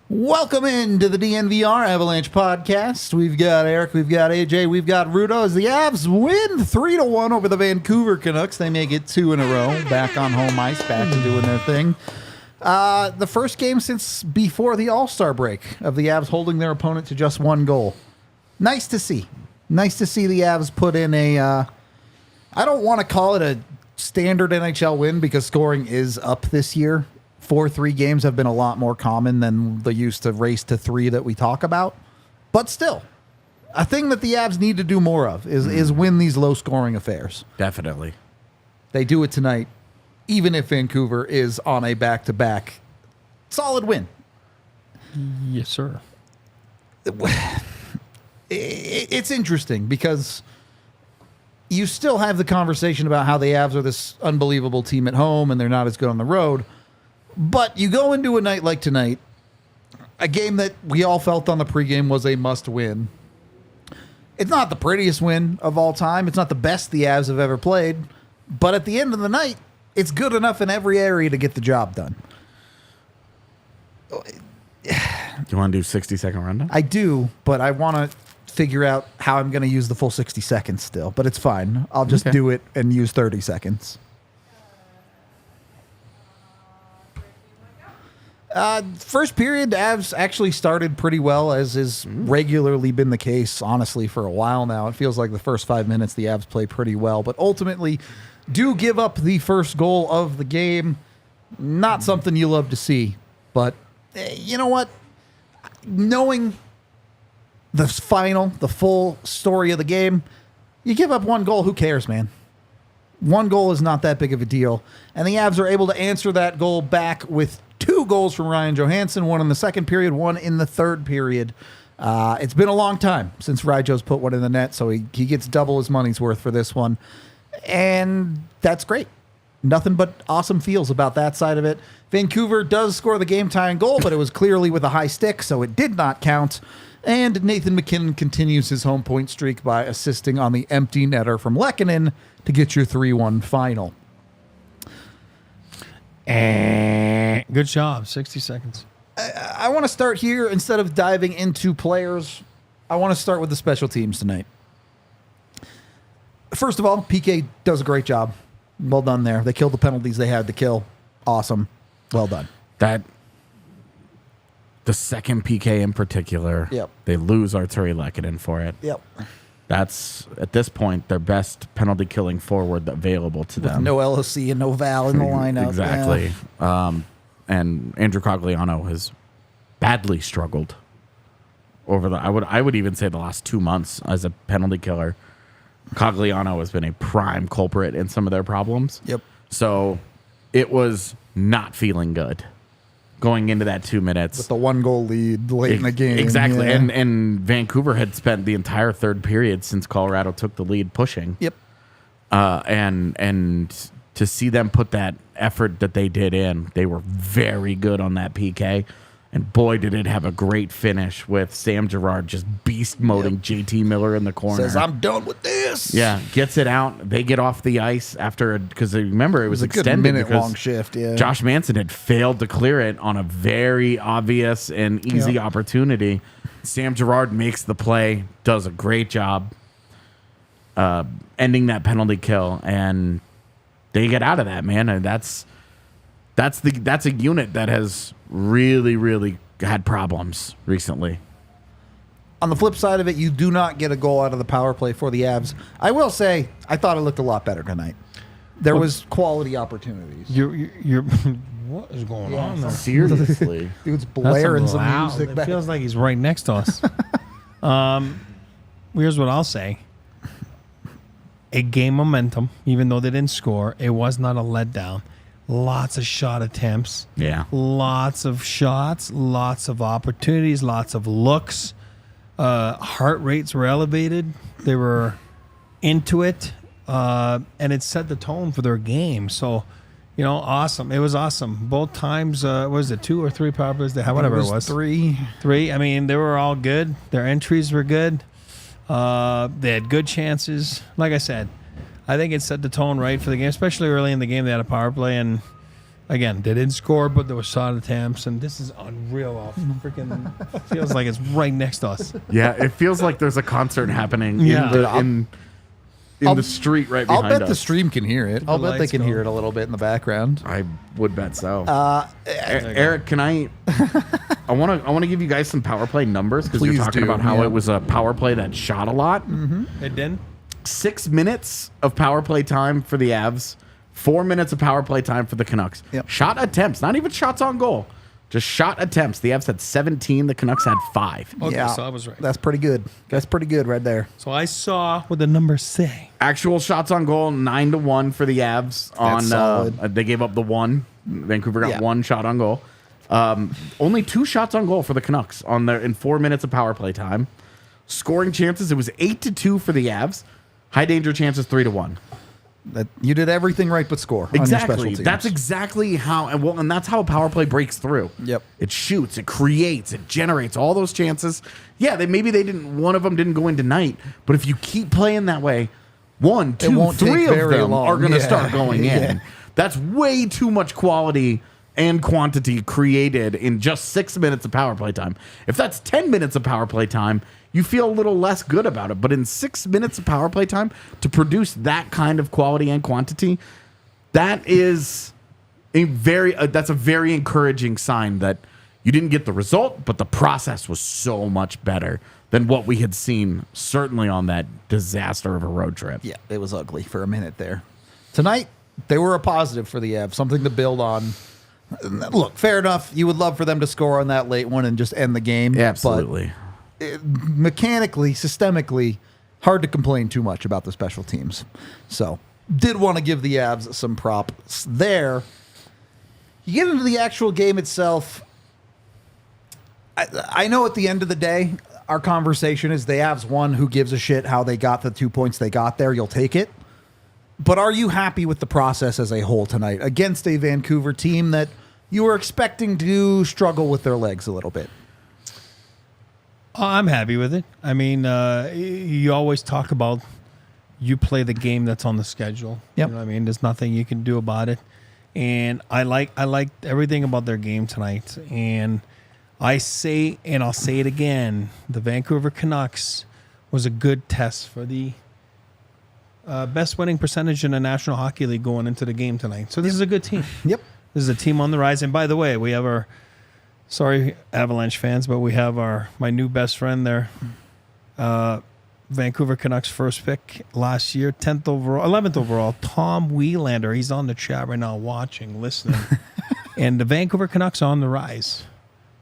Welcome into the DNVR Avalanche podcast. We've got Eric, we've got AJ, we've got Rudo as the Avs win 3-1 over the Vancouver Canucks. They make it 2 in a row, back on home ice, back to doing their thing. The first game since before the All-Star break of the Avs holding their opponent to just 1 goal. Nice to see. Nice to see the Avs put in a, I don't want to call it a standard NHL win because scoring is up this year. 4-3 games have been a lot more common than the used to race to 3 that we talk about. But still, a thing that the Avs need to do more of is win these low-scoring affairs. Definitely. They do it tonight, even if Vancouver is on a back-to-back. Solid win. Yes, sir. It's interesting because you still have the conversation about how the Avs are this unbelievable team at home and they're not as good on the road. But you go into a night like tonight, a game that we all felt on the pregame was a must-win. It's not the prettiest win of all time. It's not the best the Avs have ever played. But at the end of the night, it's good enough in every area to get the job done. You want to do 60-second rundown? I do, but I want to figure out how I'm going to use the full 60 seconds still. But it's fine. I'll just do it and use 30 seconds. First period, Avs actually started pretty well, as has regularly been the case, honestly, for a while now. It feels like the first 5 minutes the Avs play pretty well, but ultimately do give up the first goal of the game. Not something you love to see, but you know what? Knowing the full story of the game, you give up 1 goal, who cares, man? 1 goal is not that big of a deal, and the Avs are able to answer that goal back with 2 goals from Ryan Johansen, 1 in the second period, 1 in the third period. It's been a long time since Ryjo's put 1 in the net, so he gets double his money's worth for this one. And that's great. Nothing but awesome feels about that side of it. Vancouver does score the game-tying goal, but it was clearly with a high stick, so it did not count. And Nathan MacKinnon continues his home point streak by assisting on the empty netter from Lehkonen to get your 3-1 final. Good job. 60 seconds. I want to start here instead of diving into players. I want to start with the special teams tonight. First of all, PK does a great job. Well done there. They killed the penalties they had to kill. Awesome. Well done. The second PK in particular, Yep. They lose Arturi Lehkonen for it. Yep. That's, at this point, their best penalty-killing forward available to them. No LOC and no Val in the lineup. Exactly. Yeah. And Andrew Cogliano has badly struggled over I would even say the last 2 months as a penalty killer. Cogliano has been a prime culprit in some of their problems. Yep. So it was not feeling good going into that 2 minutes. With the 1 goal lead late in the game. Exactly. Yeah. And Vancouver had spent the entire third period since Colorado took the lead pushing. Yep. And to see them put that effort that they did in, they were very good on that PK. And boy, did it have a great finish with Sam Girard just beast moding JT Miller in the corner. Says, I'm done with this. Yeah, gets it out. They get off the ice after, because remember, it was a extended. good minute-long shift, yeah. Josh Manson had failed to clear it on a very obvious and easy opportunity. Sam Girard makes the play, does a great job ending that penalty kill, and they get out of that, man. And that's a unit that has really, really had problems recently. On the flip side of it, you do not get a goal out of the power play for the Avs. I will say, I thought it looked a lot better tonight. There was quality opportunities. You're what is going on there? Seriously. Dude's blaring some music It back. feels like he's right next to us. Here's what I'll say. It gained momentum, even though they didn't score. It was not a letdown. Lots of shot attempts. Yeah. Lots of shots, lots of opportunities, lots of looks. Heart rates were elevated. They were into it, and it set the tone for their game. So, awesome. It was awesome. Both times, was it 2 or 3 power plays? They had whatever it was. 3. I mean, they were all good. Their entries were good. They had good chances. Like I said, I think it set the tone right for the game, especially early in the game. They had a power play, and again, they didn't score, but there were shot attempts, and this is unreal. Freaking feels like it's right next to us. Yeah, it feels like there's a concert happening in the street right behind us. I'll bet the stream can hear it. I'll bet they can hear it a little bit in the background. I would bet so. Eric, can I want to give you guys some power play numbers because you're talking about how it was a power play that shot a lot. It did. 6 minutes of power play time for the Avs, 4 minutes of power play time for the Canucks. Yep. Shot attempts, not even shots on goal, just shot attempts. The Avs had 17, the Canucks had 5. Okay, so I was right. That's pretty good. That's pretty good right there. So I saw what the numbers say. Actual shots on goal, 9-1 for the Avs. Solid. They gave up the 1. Vancouver got 1 shot on goal. Only 2 shots on goal for the Canucks in 4 minutes of power play time. Scoring chances, it was 8-2 for the Avs. High danger chances 3-1. That you did everything right but score. On your special teams. That's exactly how, and that's how a power play breaks through. Yep. It shoots, it creates, it generates all those chances. Yeah, maybe they didn't. One of them didn't go in tonight, but if you keep playing that way, 1, 2, 3 of them are going to start going in. That's way too much quality and quantity created in just 6 minutes of power play time. If that's 10 minutes of power play time, you feel a little less good about it. But in 6 minutes of power play time, to produce that kind of quality and quantity, that is that's a very encouraging sign that you didn't get the result, but the process was so much better than what we had seen, certainly on that disaster of a road trip. Yeah, it was ugly for a minute there. Tonight, they were a positive for the Avs, something to build on. Look, fair enough. You would love for them to score on that late one and just end the game. Absolutely. But mechanically, systemically, hard to complain too much about the special teams. So, did want to give the Avs some props there. You get into the actual game itself. I know at the end of the day, our conversation is the Avs won. Who gives a shit how they got the 2 points they got there? You'll take it. But are you happy with the process as a whole tonight against a Vancouver team that you were expecting to struggle with their legs a little bit? I'm happy with it. I mean, you always talk about you play the game that's on the schedule. Yep. You know what I mean? There's nothing you can do about it. And I like everything about their game tonight. And I say, and I'll say it again, the Vancouver Canucks was a good test for the best winning percentage in the National Hockey League going into the game tonight. So this is a good team. Yep. This is a team on the rise. And by the way, we have our, sorry, Avalanche fans, but we have my new best friend there, Vancouver Canucks first pick last year, 11th overall, Tom Wielander. He's on the chat right now watching, listening. And the Vancouver Canucks are on the rise.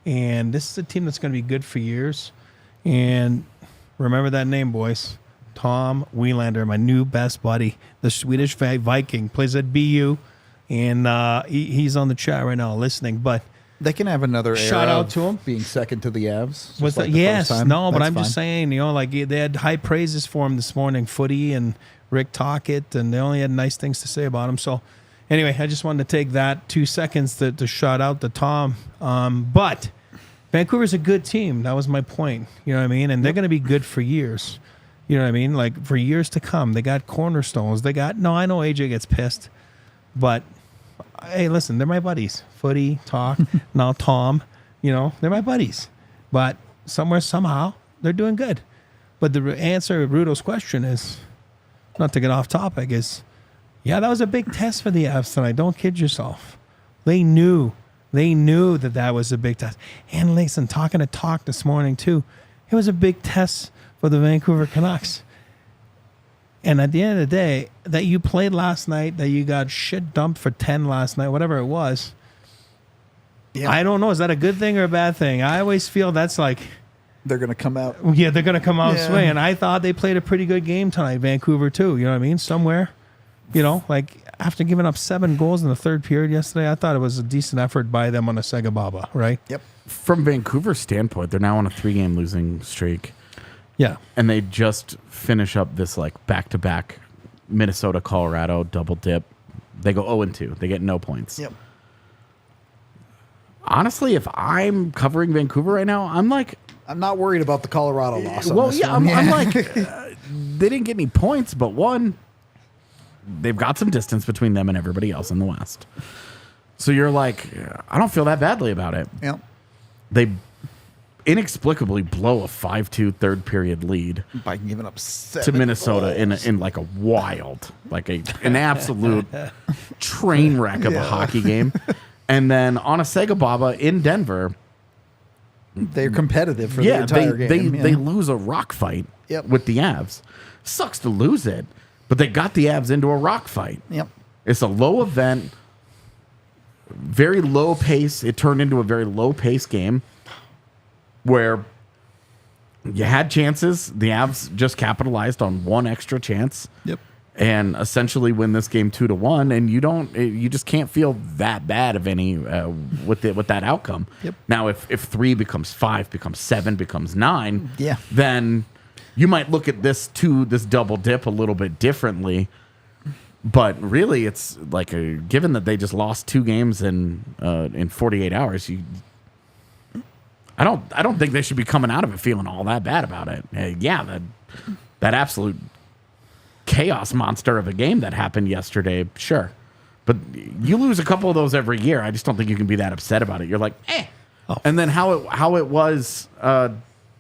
And this is a team that's going to be good for years. And remember that name, boys. Tom Wielander, my new best buddy, the Swedish Viking, plays at BU. And he's on the chat right now listening. But they can have another shout out to him being second to the Avs. Was like yes, no, but I'm fine. just saying, like they had high praises for him this morning, Footy and Rick Tocchet, and they only had nice things to say about him. So anyway, I just wanted to take that 2 seconds to shout out to Tom. But Vancouver's a good team. That was my point. You know what I mean? And they're going to be good for years. You know what I mean? Like for years to come. They got cornerstones. I know AJ gets pissed, but hey, listen, they're my buddies. Footy, Talk, now Tom, they're my buddies. But somehow, they're doing good. But the answer to Rudo's question is, not to get off topic, is, yeah, that was a big test for the Avs tonight. Don't kid yourself. They knew that was a big test. And listen, talking to Talk this morning too, it was a big test for the Vancouver Canucks. And at the end of the day, that you played last night, that you got shit dumped for 10 last night, whatever it was. Yeah. I don't know. Is that a good thing or a bad thing? I always feel that's like... They're going to come out. Yeah, they're going to come out swinging. I thought they played a pretty good game tonight, Vancouver too. You know what I mean? Somewhere, like after giving up 7 goals in the third period yesterday, I thought it was a decent effort by them on a Sega Baba, right? Yep. From Vancouver's standpoint, they're now on a 3-game losing streak. Yeah. and they just finish up this like back-to-back Minnesota, Colorado double dip. They go 0-2. They get no points. Yep. Honestly, if I'm covering Vancouver right now, I'm like, I'm not worried about the Colorado loss. on well, this yeah, one. I'm like, they didn't get any points, but one, they've got some distance between them and everybody else in the West. So you're like, I don't feel that badly about it. Yep. They inexplicably blow a 5-2 third period lead By giving up 7 to Minnesota goals. in like a wild, like an absolute train wreck of a hockey game. And then on a Sega Baba in Denver, They're competitive for the entire game. They lose a rock fight Yep. with the Avs. Sucks to lose it, but they got the Avs into a rock fight. Yep. It's a low event, very low pace. It turned into a very low pace game where you had chances. The Avs just capitalized on one extra chance. Yep. And essentially win this game 2-1, and you just can't feel that bad of any with that outcome. Yep. Now, if 3 becomes 5, becomes 7, becomes 9, Yeah. then you might look at this double dip a little bit differently. But really, it's like given that they just lost 2 games in 48 hours, I don't think they should be coming out of it feeling all that bad about it. That absolute chaos monster of a game that happened yesterday, sure. But you lose a couple of those every year. I just don't think you can be that upset about it. You're like, eh. Oh. And then how it was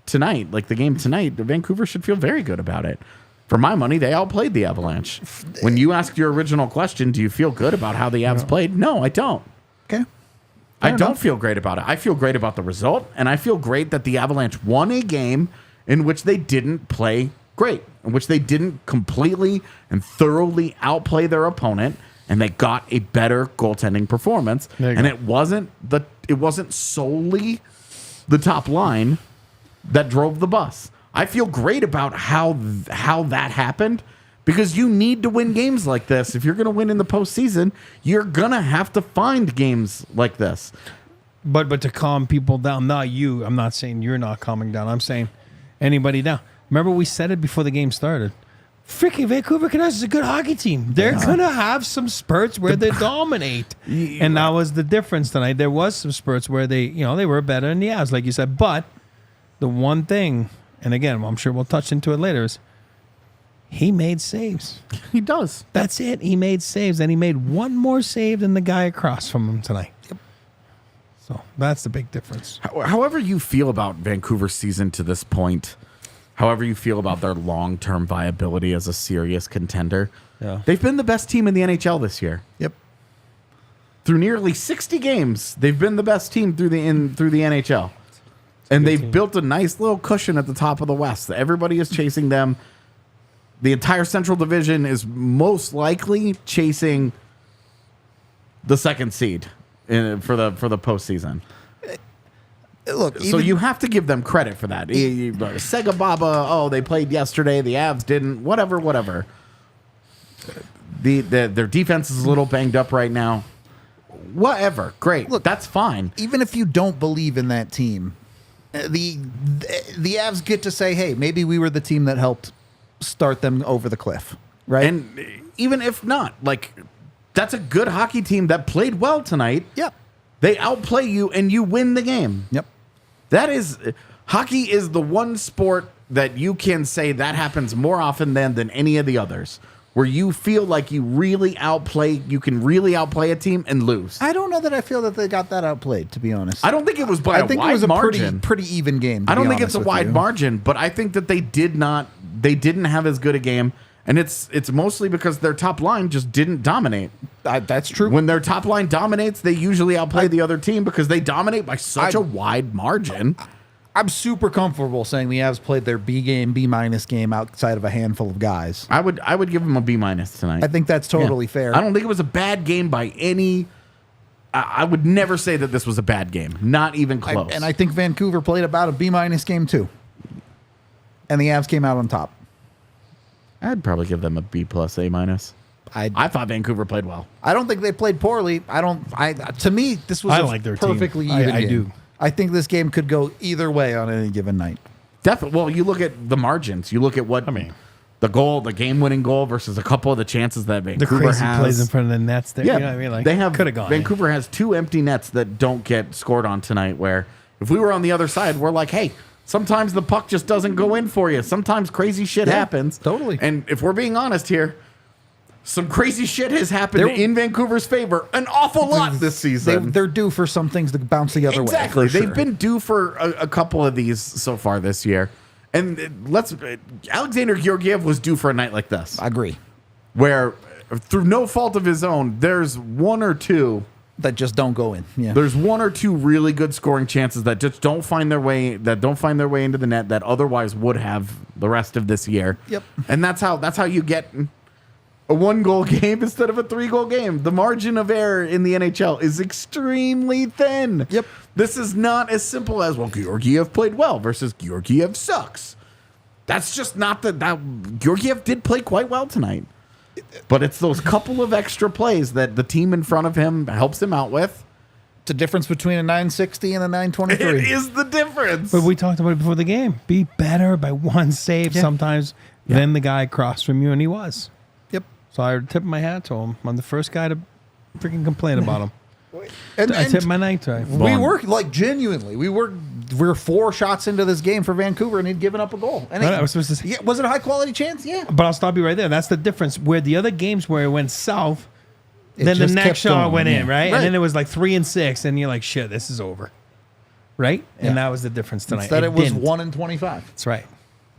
tonight, like the game tonight, Vancouver should feel very good about it. For my money, they outplayed the Avalanche. When you asked your original question, do you feel good about how the Avs played? No, I don't. Okay. I don't feel great about it. I feel great about the result, and I feel great that the Avalanche won a game in which they didn't play great, in which they didn't completely and thoroughly outplay their opponent, and they got a better goaltending performance. And it wasn't solely the top line that drove the bus. I feel great about how that happened, because you need to win games like this. If you're going to win in the postseason, you're going to have to find games like this. But to calm people down, not you. I'm not saying you're not calming down. I'm saying anybody down. Remember, we said it before the game started. Freaking Vancouver Canucks is a good hockey team. They're going to have some spurts where they dominate. And that was the difference tonight. There was some spurts where they were better than the Avs, like you said. But the one thing, and again, I'm sure we'll touch into it later, is he made saves. He does. That's it. He made saves, and he made one more save than the guy across from him tonight. Yep. So that's the big difference. However you feel about Vancouver's season to this point, however you feel about their long-term viability as a serious contender, they've been the best team in the NHL this year. Yep. Through nearly 60 games, they've been the best team through the NHL. And they've built a nice little cushion at the top of the West. Everybody is chasing them. The entire Central Division is most likely chasing the second seed for the postseason. Look, So you have to give them credit for that. Sega Baba, they played yesterday. The Avs didn't. Whatever. Their defense is a little banged up right now. Whatever. Great. Look, that's fine. even if you don't believe in that team, the Avs get to say, hey, maybe we were the team that helped start them over the cliff, right? And even if not, like, that's a good hockey team that played well tonight. Yep. They outplay you and you win the game. Yep. Hockey is the one sport that you can say that happens more often than any of the others, where you feel like you can really outplay a team and lose. I don't know that I feel that they got that outplayed, to be honest. I don't think it was by a think wide it was a margin. pretty even game. I don't think it's a wide margin, but I think that they didn't have as good a game, and it's mostly because their top line just didn't dominate. That's true. When their top line dominates, they usually outplay the other team because they dominate by such a wide margin. I'm super comfortable saying the Avs played their B minus game outside of a handful of guys. I would give them a B- tonight. I think that's totally fair. I don't think it was a bad game by any. I would never say that this was a bad game. Not even close. And I think Vancouver played about a B- game too. And the Avs came out on top. I'd probably give them a B+, A-. I thought Vancouver played well. I don't think they played poorly. To me, this was I a like their team. perfectly even I game. do. I think this game could go either way on any given night. Definitely. Well, you look at the margins. You look at what the game-winning goal versus a couple of the chances that The Vancouver crazy has. plays in front of the nets there. Yeah, You know what I mean? Like, they have. could have gone. Vancouver has 2 empty nets that don't get scored on tonight. Where if we were on the other side, we're like, hey, sometimes the puck just doesn't go in for you. Sometimes crazy shit happens. Totally. And if we're being honest here, some crazy shit has happened in Vancouver's favor an awful lot this season. They're due for some things to bounce the other way. Exactly. for They've sure. been due for a couple of these so far this year. And Alexandar Georgiev was due for a night like this. I agree. Where, through no fault of his own, there's 1 or 2 That just don't go in. Yeah. There's 1 or 2 really good scoring chances that just don't find their way into the net that otherwise would have the rest of this year. Yep. And that's how you get a 1-goal game instead of a 3-goal game. The margin of error in the NHL is extremely thin. Yep. This is not as simple as, well, Georgiev played well versus Georgiev sucks. That's just not that Georgiev did play quite well tonight. But it's those couple of extra plays that the team in front of him helps him out with. It's a difference between a 960 and a 923. It is the difference. But we talked about it before the game. Be better by 1 save sometimes than the guy across from you, and he was. Yep. So I tip my hat to him. I'm the first guy to freaking complain about him. And I tip my night to him. we were like genuinely. We were 4 shots into this game for Vancouver, and he'd given up a goal. And I was supposed to say, yeah, was it a high quality chance? Yeah. but I'll stop you right there. That's the difference. Where the other games where it went south, It then the just next kept shot going, went in, yeah. right? Right. And then it was like 3 and 6, and you're like, shit, this is over, right? Yeah. And that was the difference tonight. Instead, it was didn't. 1 and 25. That's right.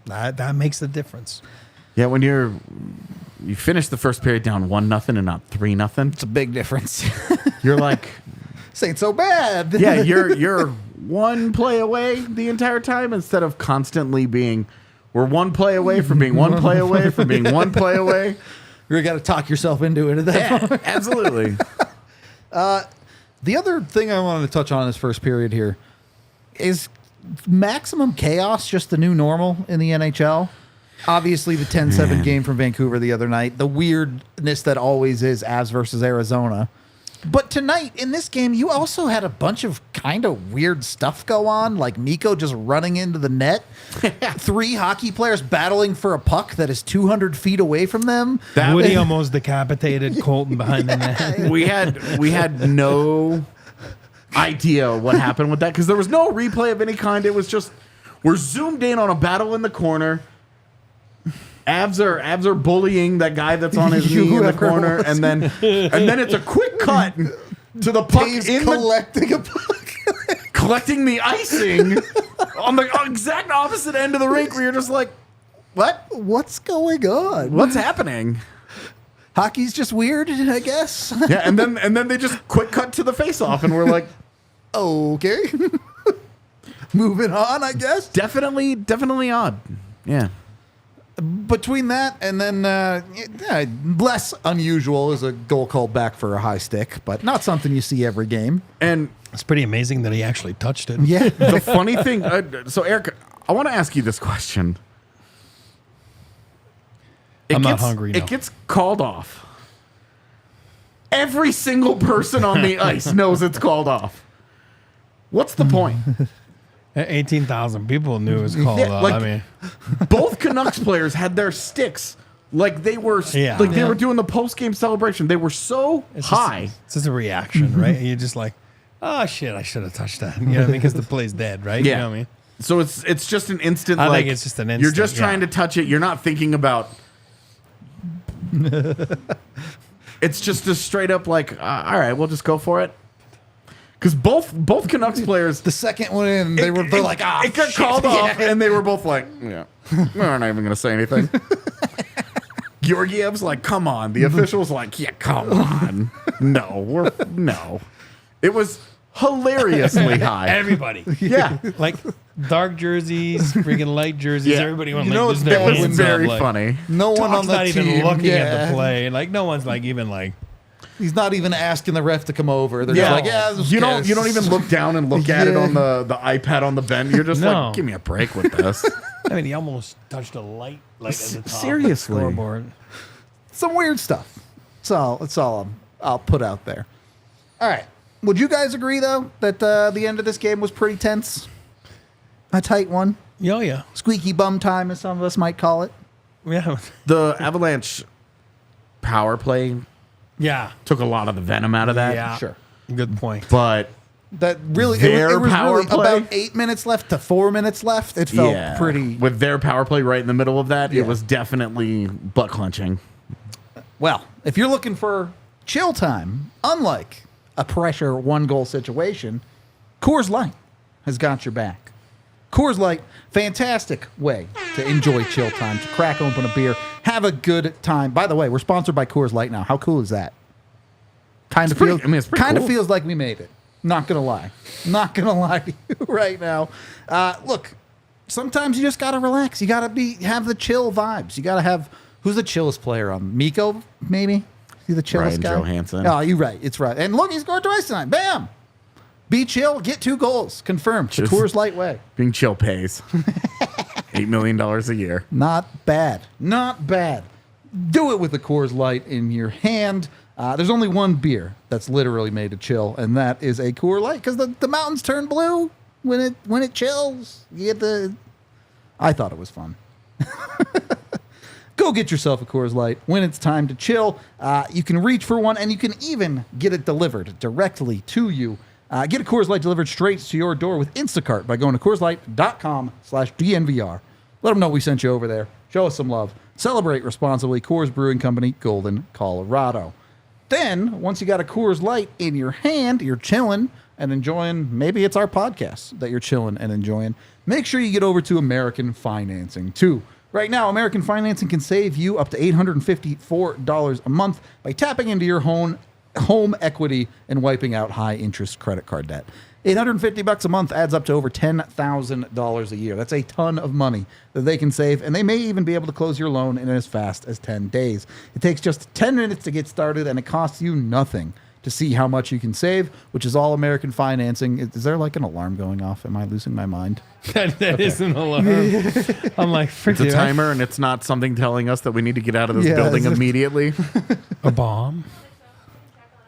That makes the difference. Yeah, when you finish the first period down 1-0 and not 3-0, It's a big difference. you're like, This ain't so bad. yeah, you're 1 play away the entire time instead of constantly being, we're 1 play away from being 1 play away from being 1 play away. You got to talk yourself into it at that point. Yeah, absolutely. The other thing I wanted to touch on in this first period here is maximum chaos just the new normal in the NHL? Obviously, the 10-7 game from Vancouver the other night, the weirdness that always is Avs versus Arizona. But tonight, in this game, you also had a bunch of kind of weird stuff go on, like Mikko just running into the net, 3 hockey players battling for a puck that is 200 feet away from them. Woody almost decapitated Colton behind the net. we had no idea what happened with that because there was no replay of any kind. It was just, we're zoomed in on a battle in the corner. Avs are bullying that guy that's on his knee in the corner, and then it's a quick cut to the puck collecting the icing on the exact opposite end of the rink, where you're just like, What's going on? what's happening? Hockey's just weird, I guess. Yeah, and then they just quick cut to the face off, and we're like, Okay. Moving on, I guess. definitely odd. Yeah. Between that and then less unusual is a goal called back for a high stick, but not something you see every game. And It's pretty amazing that he actually touched it. Yeah. the funny thing, so Eric, I want to ask you this question. I'm not hungry, no. It gets called off. Every single person on the ice knows it's called off. What's the point? 18,000 people knew it was called Yeah, off. like- I mean, Both Canucks players had their sticks like they were Yeah. they Yeah. were doing the post-game celebration. They were so high. It's just a reaction, right? You're just like, oh, shit, I should have touched that. You know what I mean? Because the play's dead, right? You know what I mean? So it's just an instant. I like, think it's just an You're instant, just trying yeah. to touch it. You're not thinking about. It's just a straight up like, all right, we'll just go for it. Because both Canucks players, The second one in, they're like, it got called off, and they were both like, yeah, we're not even going to say anything. Georgiev's like, come on. The official's like, yeah, come on. No. It was hilariously high. Everybody. Yeah. Like dark jerseys, freaking light jerseys. Yeah. Everybody went You like, know this it's their bad It was hands very up, like, funny. no one Tom's on the not even team. looking at Yeah. the play. Like no one's like even like. He's not even asking the ref to come over. They're Yeah, just like, yeah, this you guy's- don't even look down and look at it Yeah. on the iPad on the bench. You're just No. like, give me a break with this. I mean, he almost touched a light like at the top. Seriously. Of the scoreboard. Some weird stuff. That's all I'll put out there. All right. Would you guys agree, though, that the end of this game was pretty tense? A tight one? Oh, yeah. Squeaky bum time, as some of us might call it. Yeah. The Avalanche power play Yeah. took a lot of the venom out of that. Yeah. Sure. Good point. But That really, Their it was power really play? about 8 minutes left to 4 minutes left. It felt pretty. with their power play right in the middle of that, Yeah. it was definitely butt clenching. Well, if you're looking for chill time, unlike a pressure 1-goal situation, Coors Light has got your back. Coors Light, fantastic way to enjoy chill time, to crack open a beer, have a good time. By the way, we're sponsored by Coors Light now. How cool is that? Kind of feels. it's pretty kind of cool. feels like we made it. Not gonna lie. Not gonna lie to you right now. Look, sometimes you just gotta relax. You gotta have the chill vibes. You gotta have. Who's the chillest player on Mikko? Maybe. Is he the chillest Ryan guy? Johansen. Oh, you're right. It's right. And look, he scored twice tonight. Bam. Be chill. Get 2 goals. Confirmed. The Just- Coors Light way. Being chill pays $8 million a year. Not bad. Not bad. Do it with the Coors Light in your hand. There's only one beer that's literally made to chill, and that is a Coors Light, because the mountains turn blue when it chills. You get the. I thought it was fun. Go get yourself a Coors Light when it's time to chill. You can reach for one, and you can even get it delivered directly to you. Get a Coors Light delivered straight to your door with Instacart by going to CoorsLight.com/DNVR. Let them know we sent you over there. Show us some love. Celebrate responsibly. Coors Brewing Company, Golden, Colorado. Then, once you got a Coors Light in your hand, you're chilling and enjoying. Maybe it's our podcast that you're chilling and enjoying. Make sure you get over to American Financing, too. Right now, American Financing can save you up to $854 a month by tapping into your home equity and wiping out high-interest credit card debt. $850 a month adds up to over $10,000 a year. That's a ton of money that they can save, and they may even be able to close your loan in as fast as 10 days. It takes just 10 minutes to get started, and it costs you nothing to see how much you can save, which is all American Financing. Is there like an alarm going off? Am I losing my mind? That is an alarm. I'm like, It's a timer, and it's not something telling us that we need to get out of this Yeah, building it's a- immediately. A bomb?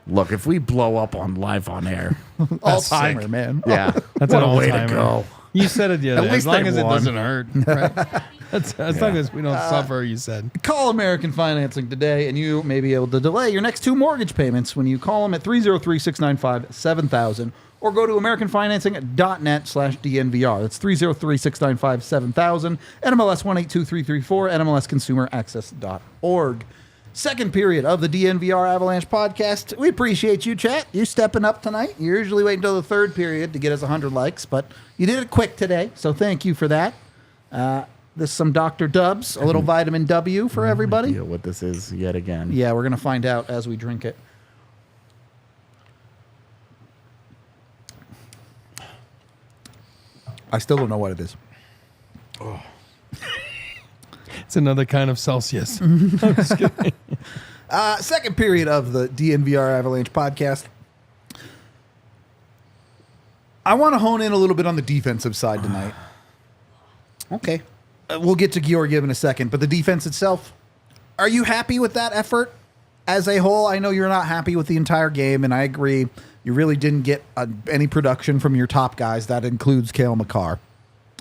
Look, if we blow up on live on air, All-timer, sick. man. yeah, That's what an a way to all-timer. go. You said it the other At day. least As long they as it won. doesn't hurt. Right? As long as we don't suffer, you said. Call American Financing today, and you may be able to delay your next 2 mortgage payments when you call them at 303-695-7000 or go to americanfinancing.net/DNVR. That's 303-695-7000, NMLS 182334, NMLSconsumeraccess.org. Second period of the DNVR Avalanche podcast. We appreciate you, chat. You stepping up tonight. You usually wait until the third period to get us 100 likes, but you did it quick today, so thank you for that. This is some Dr. Dubs, a little vitamin W for everybody. Idea what this is yet again. Yeah, we're going to find out as we drink it. I still don't know what it is. It's another kind of Celsius. Second period of the DNVR Avalanche podcast. I want to hone in a little bit on the defensive side tonight. Okay. We'll get to Georgiev in a second, but the defense itself, are you happy with that effort as a whole? I know you're not happy with the entire game, and I agree. You really didn't get any production from your top guys. That includes Cale Makar.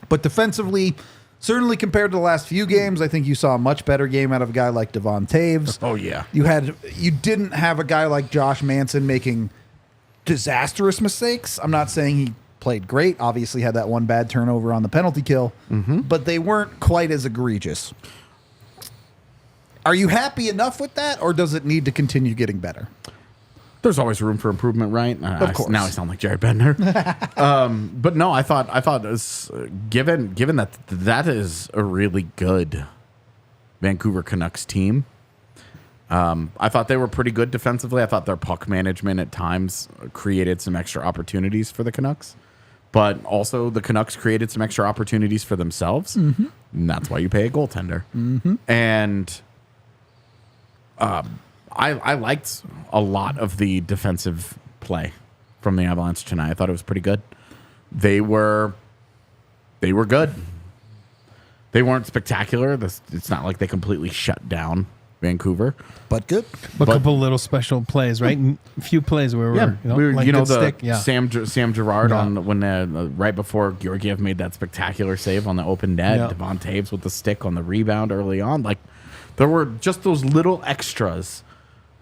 But defensively, certainly compared to the last few games, I think you saw a much better game out of a guy like Devon Taves. Oh yeah. You didn't have a guy like Josh Manson making disastrous mistakes. I'm not saying he played great. Obviously had that one bad turnover on the penalty kill, but they weren't quite as egregious. Are you happy enough with that, or does it need to continue getting better? There's always room for improvement, right? Of course. Now I sound like Jared Bender. But no, I thought it was, given that is a really good Vancouver Canucks team. I thought they were pretty good defensively. I thought their puck management at times created some extra opportunities for the Canucks. But also the Canucks created some extra opportunities for themselves. And that's why you pay a goaltender. And I liked a lot of the defensive play from the Avalanche tonight. I thought it was pretty good. They were good. They weren't spectacular. It's not like they completely shut down Vancouver. But good. But a couple little special plays, right? A few plays where the stick. Yeah. Sam Girard on when right before Georgiev made that spectacular save on the open net. Yeah. Devon Taves with the stick on the rebound early on. Like there were just those little extras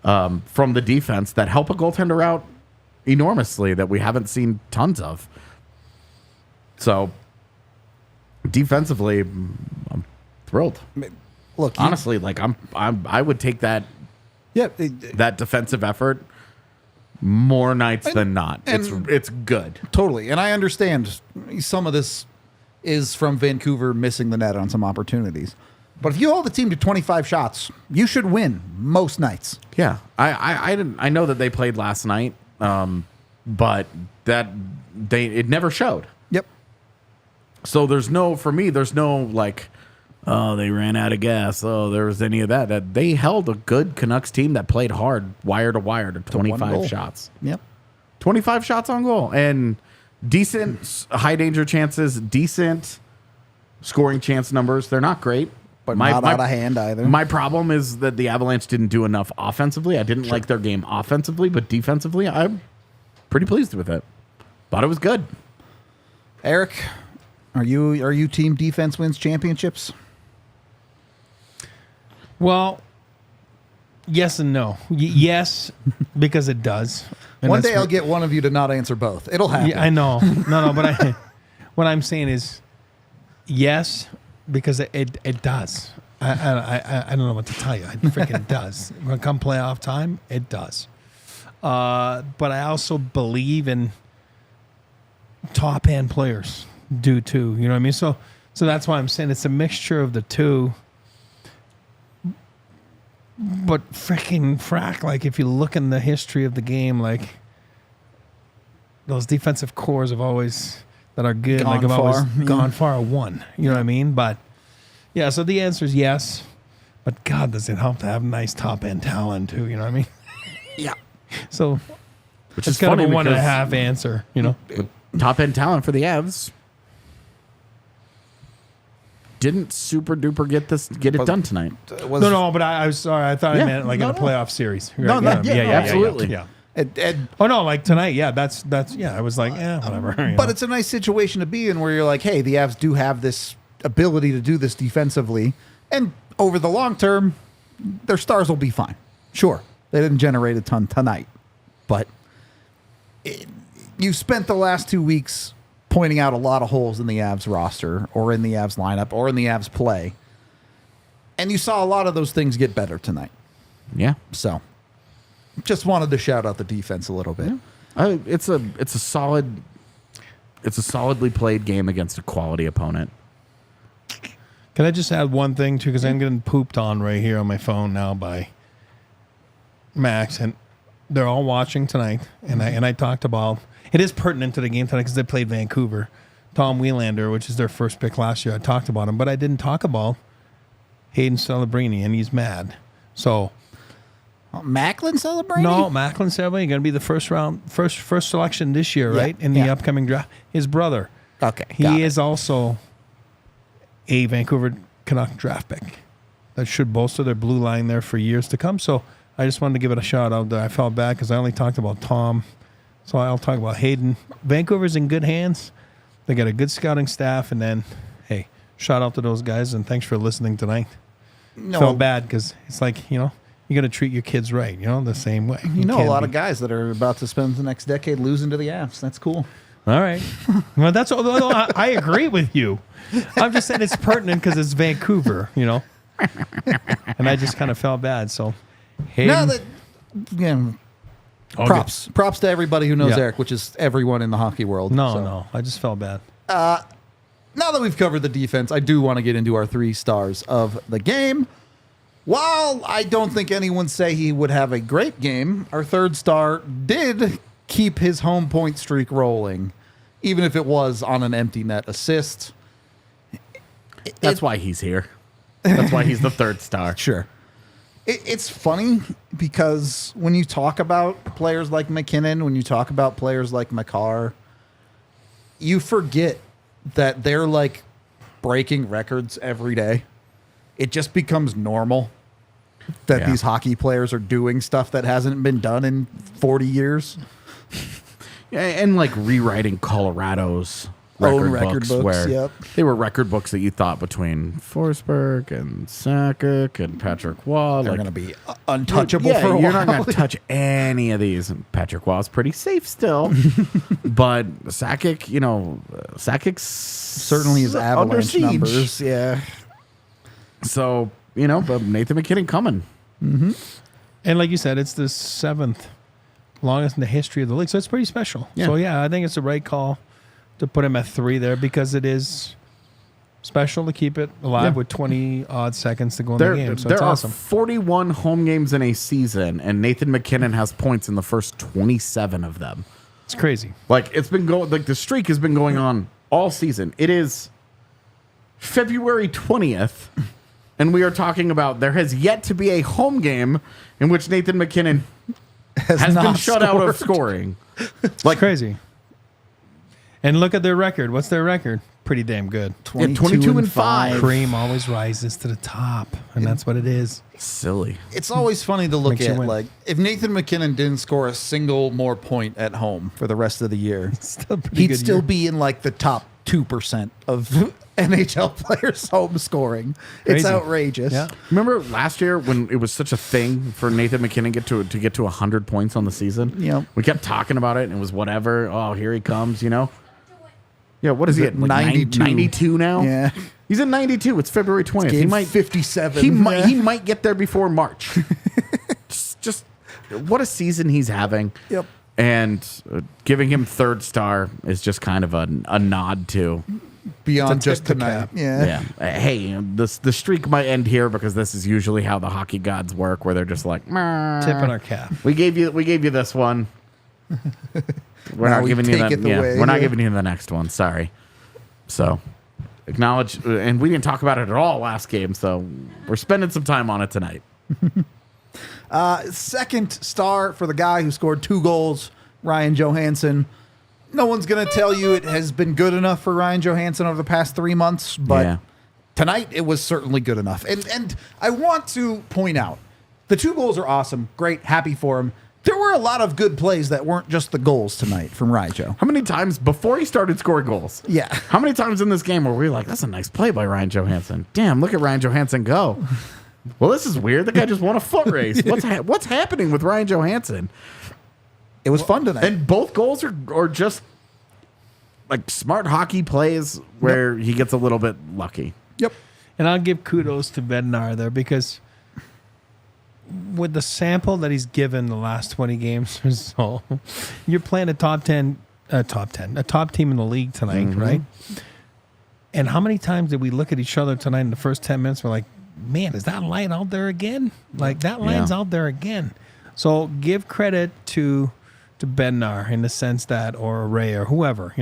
from the defense that help a goaltender out enormously that we haven't seen tons of. So defensively, I'm thrilled. Look, Honestly, like I would take that yeah, that defensive effort more nights than not. It's good. totally. And I understand some of this is from Vancouver missing the net on some opportunities. But if you hold the team to 25 shots, you should win most nights. Yeah, I know that they played last night, but it never showed. Yep. So there's no like, oh, they ran out of gas. Oh, there was any of that. That they held a good Canucks team that played hard, wire to wire, to 25 shots. Yep. 25 shots on goal and decent high danger chances, decent scoring chance numbers. They're not great. But not out of hand either. My problem is that the Avalanche didn't do enough offensively. I didn't like their game offensively, but defensively, I'm pretty pleased with it. Thought it was good. Eric, are you team defense wins championships? Well, yes and no. Yes, because it does. And One that's day I'll get one of you to not answer both. It'll happen. Yeah, I know. No, but what I'm saying is yes, because it does. I don't know what to tell you. It freaking does. When it come playoff time, it does. But I also believe in top end players do too. You know what I mean? So that's why I'm saying it's a mixture of the two. But freaking frack, like if you look in the history of the game, like those defensive cores have always that are good, Gone like have far. always gone far, won. You know what I mean? But yeah, so the answer is yes. But God, does it help to have nice top end talent too? You know what I mean? Yeah. So Which it's is kind of funny a one and a because half answer. You know? top end talent for the Avs didn't super duper get it done tonight. No, but I was sorry. I thought I Yeah, meant like in a playoff series. No, Right? no, yeah, absolutely. Yeah. And Oh no, like tonight, yeah, that's yeah. I was like, whatever. you but know? it's a nice situation to be in where you're like, hey, the Avs do have this ability to do this defensively, and over the long term, their stars will be fine. Sure, they didn't generate a ton tonight, but you've spent the last 2 weeks pointing out a lot of holes in the Avs roster or in the Avs lineup or in the Avs play, and you saw a lot of those things get better tonight. Yeah. So, just wanted to shout out the defense a little bit. It's a solidly played game against a quality opponent. Can I just add one thing too? Because I'm getting pooped on right here on my phone now by Max, and they're all watching tonight. And I talked about it is pertinent to the game tonight because they played Vancouver. Tom Wielander, which is their first pick last year, I talked about him, but I didn't talk about Hayden Celebrini, and he's mad. So Macklin celebrating? no, Macklin Celebrini going to be the first selection this year, right? In the upcoming draft. His brother. Okay. He is also a Vancouver Canuck draft pick that should bolster their blue line there for years to come. So I just wanted to give it a shout out there. I felt bad because I only talked about Tom. So I'll talk about Hayden. Vancouver's in good hands. They got a good scouting staff. And then, hey, shout out to those guys. And thanks for listening tonight. No, Felt bad because it's like, you got to treat your kids right, the same way. You know a lot of guys that are about to spend the next decade losing to the Avs. That's cool. All right. Well, that's all. I agree with you. I'm just saying it's pertinent because it's Vancouver, And I just kind of felt bad. So, Now that, props to everybody who knows Yeah. Eric, which is everyone in the hockey world. No, I just felt bad. Now that we've covered the defense, I do want to get into our 3 stars of the game. While I don't think anyone say he would have a great game, our 3rd star did keep his home point streak rolling, even if it was on an empty net assist. That's why he's here. That's why he's the 3rd star. Sure. It's funny because when you talk about players like McKinnon, when you talk about players like Makar, you forget that they're like breaking records every day. It just becomes normal. that Yeah. these hockey players are doing stuff that hasn't been done in 40 years. Yeah, and like rewriting Colorado's Own record record books, books, where yep. they were record books that you thought between Forsberg and Sakic and Patrick Waugh. They're like, going to be untouchable yeah, for a you're while. not going to touch any of these. And Patrick Waugh's pretty safe still, but Sakic, Sakic's Certainly his under Avalanche siege. numbers. Yeah. So but Nathan McKinnon coming. And like you said, it's the 7th longest in the history of the league, so it's pretty special. Yeah. So I think it's the right call to put him at 3 there because it is special to keep it alive with 20 odd seconds to go in the game. So there it's are awesome. 41 home games in a season, and Nathan McKinnon has points in the first 27 of them. It's crazy. Like it's been going, like the streak has been going on all season. It is February 20th, and we are talking about there has yet to be a home game in which Nathan McKinnon has been not shut out of scoring. Like crazy. And look at their record. What's their record? Pretty damn good. 22 and 5. Cream always rises to the top, and that's what it is. Silly. It's always funny to look Makes you at, win. like, if Nathan McKinnon didn't score a single more point at home for the rest of the year, Still a pretty he'd good still year. be in, like, the top 2% of NHL players home scoring. It's Crazy. outrageous. Yeah. Remember last year when it was such a thing for Nathan McKinnon to get to 100 points on the season? Yep. We kept talking about it, and it was whatever. Oh, here he comes, Yeah, what is he at? Like 92. 92 now? Yeah. He's at 92. It's February 20th. He Game might 57. He Yeah. might get there before March. just what a season he's having. Yep. And giving him third star is just kind of a nod to. Beyond It's a just tip to tonight. cap. Yeah. Hey, the streak might end here because this is usually how the hockey gods work, where they're just like, "Meh, Tipping our cap. we gave you this one. We're Now not we giving you take it the way, we're not yeah. giving you the next one. Sorry." So acknowledge, and we didn't talk about it at all last game, so we're spending some time on it tonight. Second star for the guy who scored 2 goals, Ryan Johansen. No one's going to tell you it has been good enough for Ryan Johansen over the past 3 months, but Yeah. tonight it was certainly good enough. And I want to point out, the 2 goals are awesome. Great. Happy for him. There were a lot of good plays that weren't just the goals tonight from Ryan Joe. How many times before he started scoring goals? Yeah. How many times in this game were we like, "That's a nice play by Ryan Johansen"? Damn, look at Ryan Johansen go. Well, this is weird. The guy just won a foot race. What's happening with Ryan Johansen? It was fun tonight. And both goals are just like smart hockey plays where he gets a little bit lucky. Yep. And I'll give kudos to Bednar there because with the sample that he's given the last 20 games or so, you're playing a top team in the league tonight, right? And how many times did we look at each other tonight in the first 10 minutes? We're like, man, is that line out there again? Like, that line's out there again. So give credit to Bednar in the sense that, or Ray or whoever,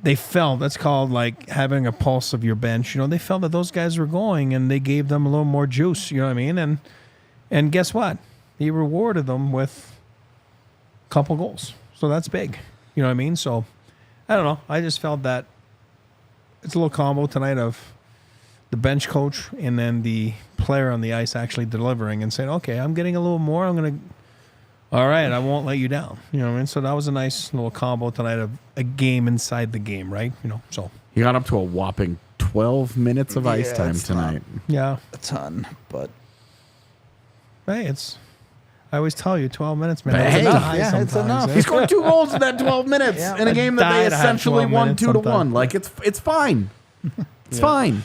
they felt, that's called like having a pulse of your bench. They felt that those guys were going and they gave them a little more juice, you know what I mean? And guess what? He rewarded them with a couple goals. So that's big. You know what I mean? So I don't know. I just felt that it's a little combo tonight of the bench coach and then the player on the ice actually delivering and saying, okay, I'm getting a little more. All right, I won't let you down. You know what I mean? So that was a nice little combo tonight of a game inside the game, right? So He got up to a whopping 12 minutes of ice time it's tonight. yeah. a ton, but Hey, I always tell you, 12 minutes, man. But That's hey, enough. yeah, it's sometimes, enough. eh? He scored 2 goals in that 12 minutes Yeah. in a game that they Died to have essentially 12 won minutes 2-1. sometime. Like it's fine. It's fine.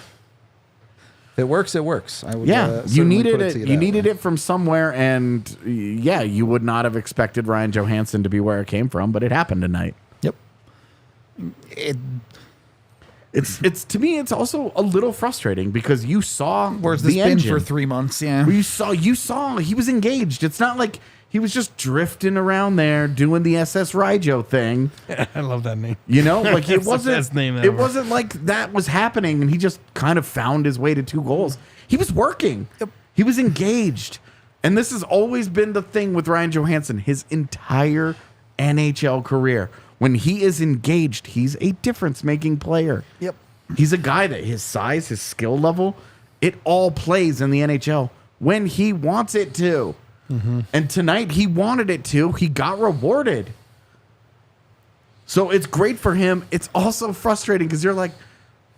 if it works, it works. I would, Yeah, you certainly needed put it. to You that needed way. it from somewhere, and yeah, you would not have expected Ryan Johansen to be where it came from, but it happened tonight. Yep. It's to me, it's also a little frustrating because you saw Where's this the been engine. for 3 months? Yeah. You saw he was engaged. It's not like he was just drifting around there doing the SS Ryjo thing. I love that name. Like it That's the wasn't. best name It ever. wasn't like that was happening, and he just kind of found his way to 2 goals. He was working. Yep. He was engaged, and this has always been the thing with Ryan Johansen. His entire NHL career, when he is engaged, he's a difference-making player. Yep. He's a guy that his size, his skill level It all plays in the NHL when he wants it to. And tonight he wanted it to. He got rewarded. So it's great for him. It's also frustrating because you're like,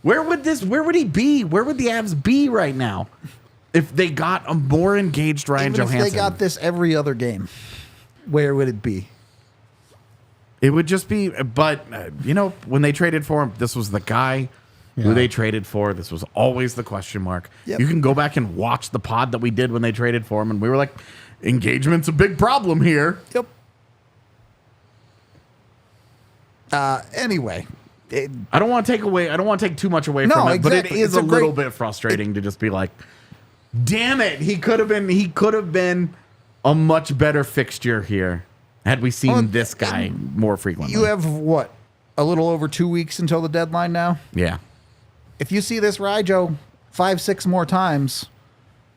where would he be? Where would the Avs be right now if they got a more engaged Ryan Johansen? If they got this every other game, where would it be? It would just be, but, when they traded for him, this was the guy who they traded for. This was always the question mark. Yep. You can go back and watch the pod that we did when they traded for him, and we were like, engagement's a big problem here. Yep. Anyway. I don't want to take too much away from it, but it is a little bit frustrating to just be like, damn it, he could have been a much better fixture here had we seen this guy more frequently. You have what? A little over 2 weeks until the deadline now? Yeah. If you see this Ryjo 5-6 more times,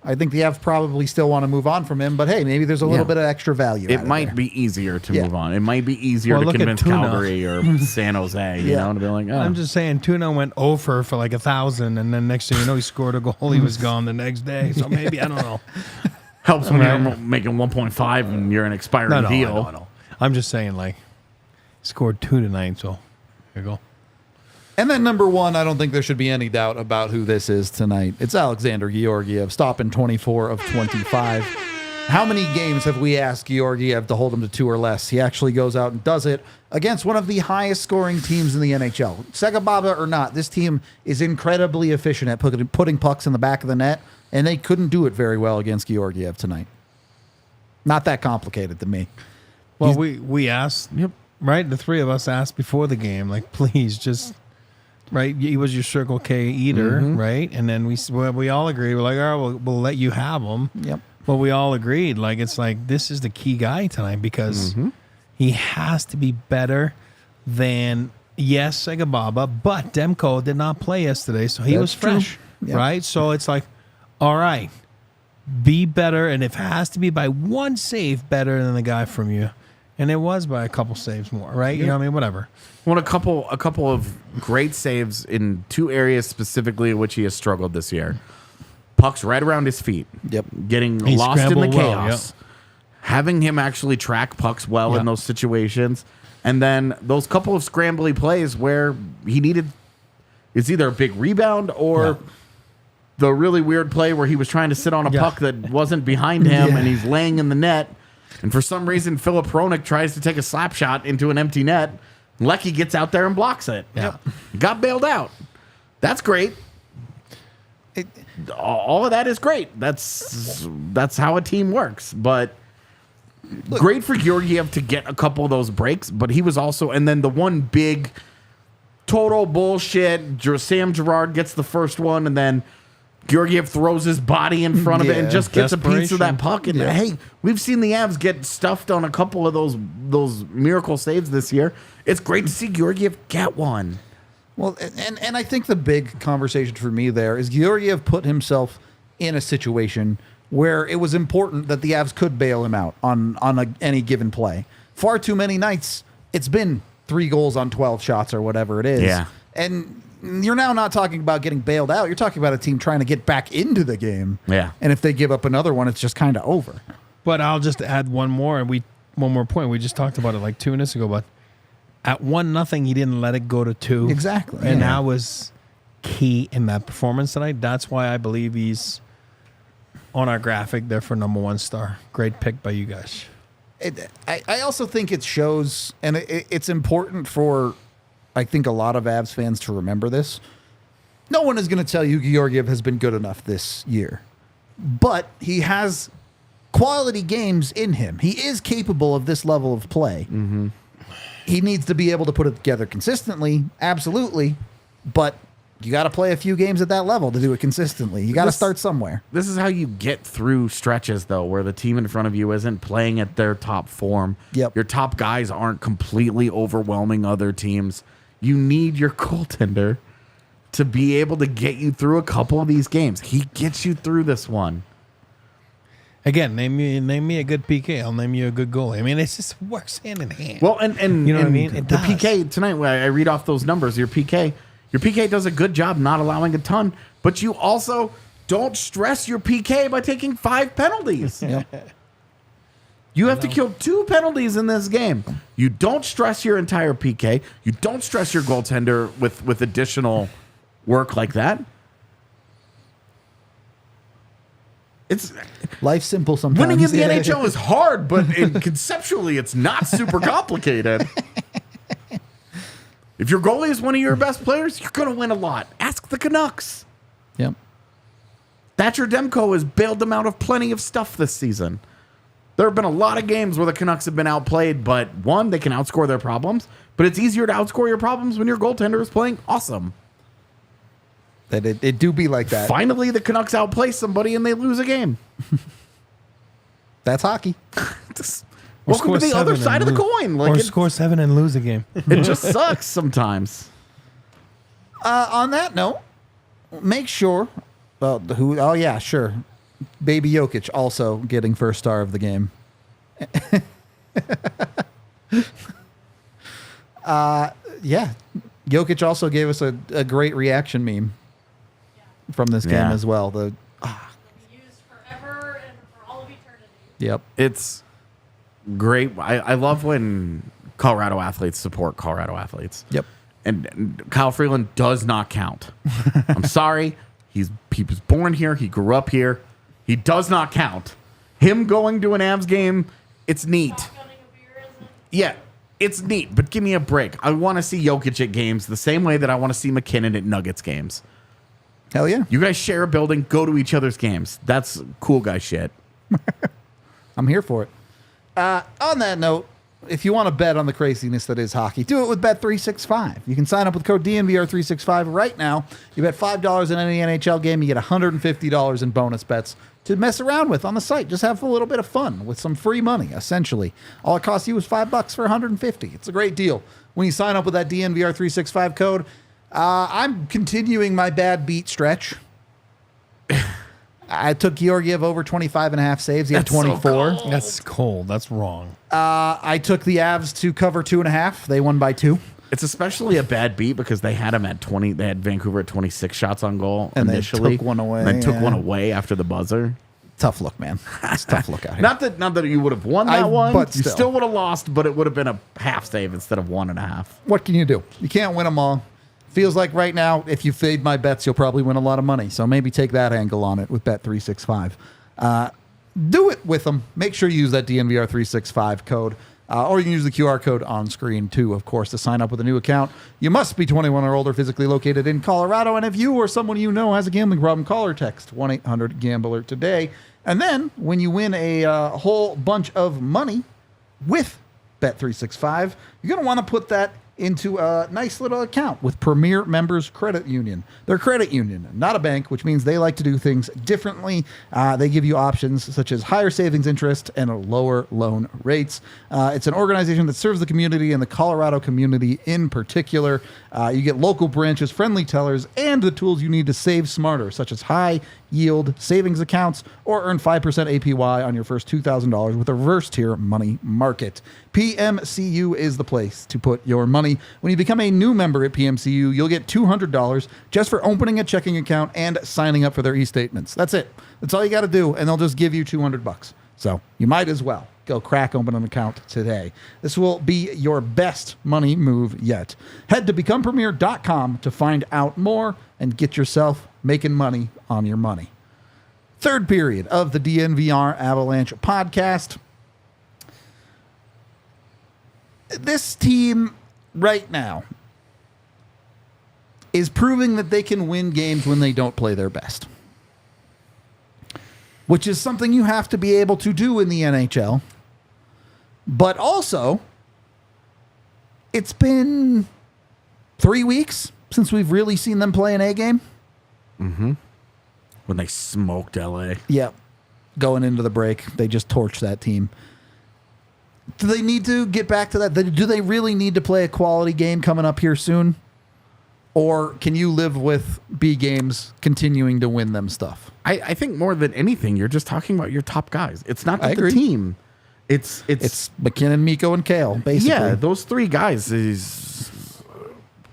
I think the Avs probably still want to move on from him, but hey, maybe there's a little bit of extra value. It might be easier to move on. It might be easier to convince Calgary or San Jose, to be like, oh. I'm just saying, Tuna went over for like 1,000, and then next thing you know, he scored a goal. He was gone the next day. So maybe, I don't know. Helps when you're making 1.5 and you're an expiring deal. I know. I'm just saying, like, scored 2 tonight, so here you go. And then number one, I don't think there should be any doubt about who this is tonight. It's Alexandar Georgiev, stopping 24 of 25. How many games have we asked Georgiev to hold him to 2 or less? He actually goes out and does it against one of the highest scoring teams in the NHL. Segababa or not, this team is incredibly efficient at putting pucks in the back of the net, and they couldn't do it very well against Georgiev tonight. Not that complicated to me. Well, we asked, right? The three of us asked before the game, like, please just... Right, he was your Circle K eater, right? And then we all agreed. We're like, all right, we'll let you have him. Yep. But we all agreed, like, it's like this is the key guy tonight because he has to be better than Segababa, but Demko did not play yesterday, so he was fresh, right? So it's like, all right, be better, and if it has to be by one save better than the guy from you, and it was by a couple saves more, right? You know what I mean? Whatever. Well, a couple of great saves in 2 areas specifically in which he has struggled this year. Pucks right around his feet. Yep. Getting lost in the chaos. Having him actually track pucks well in those situations. And then those couple of scrambly plays where he needed, it's either a big rebound or the really weird play where he was trying to sit on a puck that wasn't behind him and he's laying in the net. And for some reason, Philip Hronek tries to take a slap shot into an empty net. Lecky gets out there and blocks it. Yeah. Got bailed out. That's great. All of that is great. That's how a team works. But great for Georgiev to get a couple of those breaks. But he was also, and then the one big total bullshit, Sam Girard gets the first one, and then Georgiev throws his body in front of it and just gets a piece of that puck. And hey, we've seen the Avs get stuffed on a couple of those miracle saves this year. It's great to see Georgiev get one. Well, and I think the big conversation for me there is Georgiev put himself in a situation where it was important that the Avs could bail him out on any given play. Far too many nights, it's been 3 goals on 12 shots or whatever it is. Yeah. And you're now not talking about getting bailed out. You're talking about a team trying to get back into the game. Yeah. And if they give up another one, it's just kind of over. But I'll just add one more point. We just talked about it like 2 minutes ago, but at 1-0, he didn't let it go to 2. Exactly. And that was key in that performance tonight. That's why I believe he's on our graphic there for number 1 star. Great pick by you guys. I also think it shows, and it's important for, I think, a lot of Avs fans to remember this. No one is going to tell you Georgiev has been good enough this year, but he has quality games in him. He is capable of this level of play. Mm-hmm. He needs to be able to put it together consistently, absolutely, but you got to play a few games at that level to do it consistently. You got to start somewhere. This is how you get through stretches, though, where the team in front of you isn't playing at their top form. Yep. Your top guys aren't completely overwhelming other teams. You need your goaltender to be able to get you through a couple of these games. He gets you through this one. Again, name me a good PK. I'll name you a good goalie. I mean, it just works hand in hand. Well, and you know what I mean? The PK tonight, when I read off those numbers, your PK does a good job not allowing a ton, but you also don't stress your PK by taking 5 penalties. You have to kill 2 penalties in this game. You don't stress your entire PK. You don't stress your goaltender with additional work like that. It's Life's simple sometimes. winning in the NHL is hard, but conceptually, it's not super complicated. If your goalie is one of your best players, you're going to win a lot. Ask the Canucks. Yep. Thatcher Demko has bailed them out of plenty of stuff this season. There have been a lot of games where the Canucks have been outplayed, but one, they can outscore their problems, but it's easier to outscore your problems when your goaltender is playing awesome. That it do be like that. Finally, the Canucks outplay somebody and they lose a game. That's hockey. Welcome to the other side of the coin. Like Or score 7 and lose a game. it just sucks sometimes. On that note, make sure. Oh yeah, sure. Baby Jokic also getting first star of the game. Yeah, Jokic also gave us a great reaction meme from this game as well. Will be used forever and for all of eternity. Yep. It's great. I love when Colorado athletes support Colorado athletes. Yep. And Kyle Freeland does not count. I'm sorry. He was born here. He grew up here. He does not count. Him going to an Avs game, it's neat. Shotgunning a beer isn't. Yeah, it's neat, but give me a break. I want to see Jokic at games the same way that I want to see McKinnon at Nuggets games. Hell yeah. You guys share a building, go to each other's games. That's cool guy shit. I'm here for it. On that note, if you want to bet on the craziness that is hockey, do it with Bet365. You can sign up with code DNVR365 right now. You bet $5 in any NHL game, you get $150 in bonus bets to mess around with on the site. Just have a little bit of fun with some free money, essentially. All it costs you is $5 for $150. It's a great deal. When you sign up with that DNVR365 code, I'm continuing my bad beat stretch. I took Georgiev over 25.5 saves. He had That's so 24. cold. That's cold. That's wrong. I took the Avs to cover 2.5. They won by 2. It's especially a bad beat because they had him at 20. They had Vancouver at 26 shots on goal And they initially. took one away, And then took yeah. one away after the buzzer. Tough look, man. It's a tough look out here. Not that you would have won that one. but You still. still would have lost, but it would have been a half save instead of 1.5. What can you do? You can't win them all. Feels like right now, if you fade my bets, you'll probably win a lot of money. So maybe take that angle on it with Bet365. Do it with them. Make sure you use that DNVR365 code. Or you can use the QR code on screen, too, of course, to sign up with a new account. You must be 21 or older, physically located in Colorado. And if you or someone you know has a gambling problem, call or text 1-800-GAMBLER today. And then when you win a whole bunch of money with Bet365, you're going to want to put that into a nice little account with Premier Members Credit Union. They're a credit union, not a bank, which means they like to do things differently. They give you options such as higher savings interest and lower loan rates. It's an organization that serves the community and the Colorado community in particular. You get local branches, friendly tellers, and the tools you need to save smarter, such as high yield savings accounts or earn 5% APY on your first $2,000 with a reverse tier money market. PMCU is the place to put your money. When you become a new member at PMCU, you'll get $200 just for opening a checking account and signing up for their e-statements. That's it. That's all you got to do, and they'll just give you $200. So you might as well go crack open an account today. This will be your best money move yet. Head to becomepremier.com to find out more and get yourself making money on your money. Third period of the DNVR Avalanche podcast. This team right now is proving that they can win games when they don't play their best, which is something you have to be able to do in the NHL. But also, it's been 3 weeks since we've really seen them play an A game. Mm-hmm. When they smoked LA. Yep. Going into the break, they just torched that team. Do they need to get back to that? Do they really need to play a quality game coming up here soon? Or can you live with B games continuing to win them stuff? I think more than anything, you're just talking about your top guys. It's not I that the agree. team. It's McKinnon, Mikko, and Kale, basically. yeah, those three guys.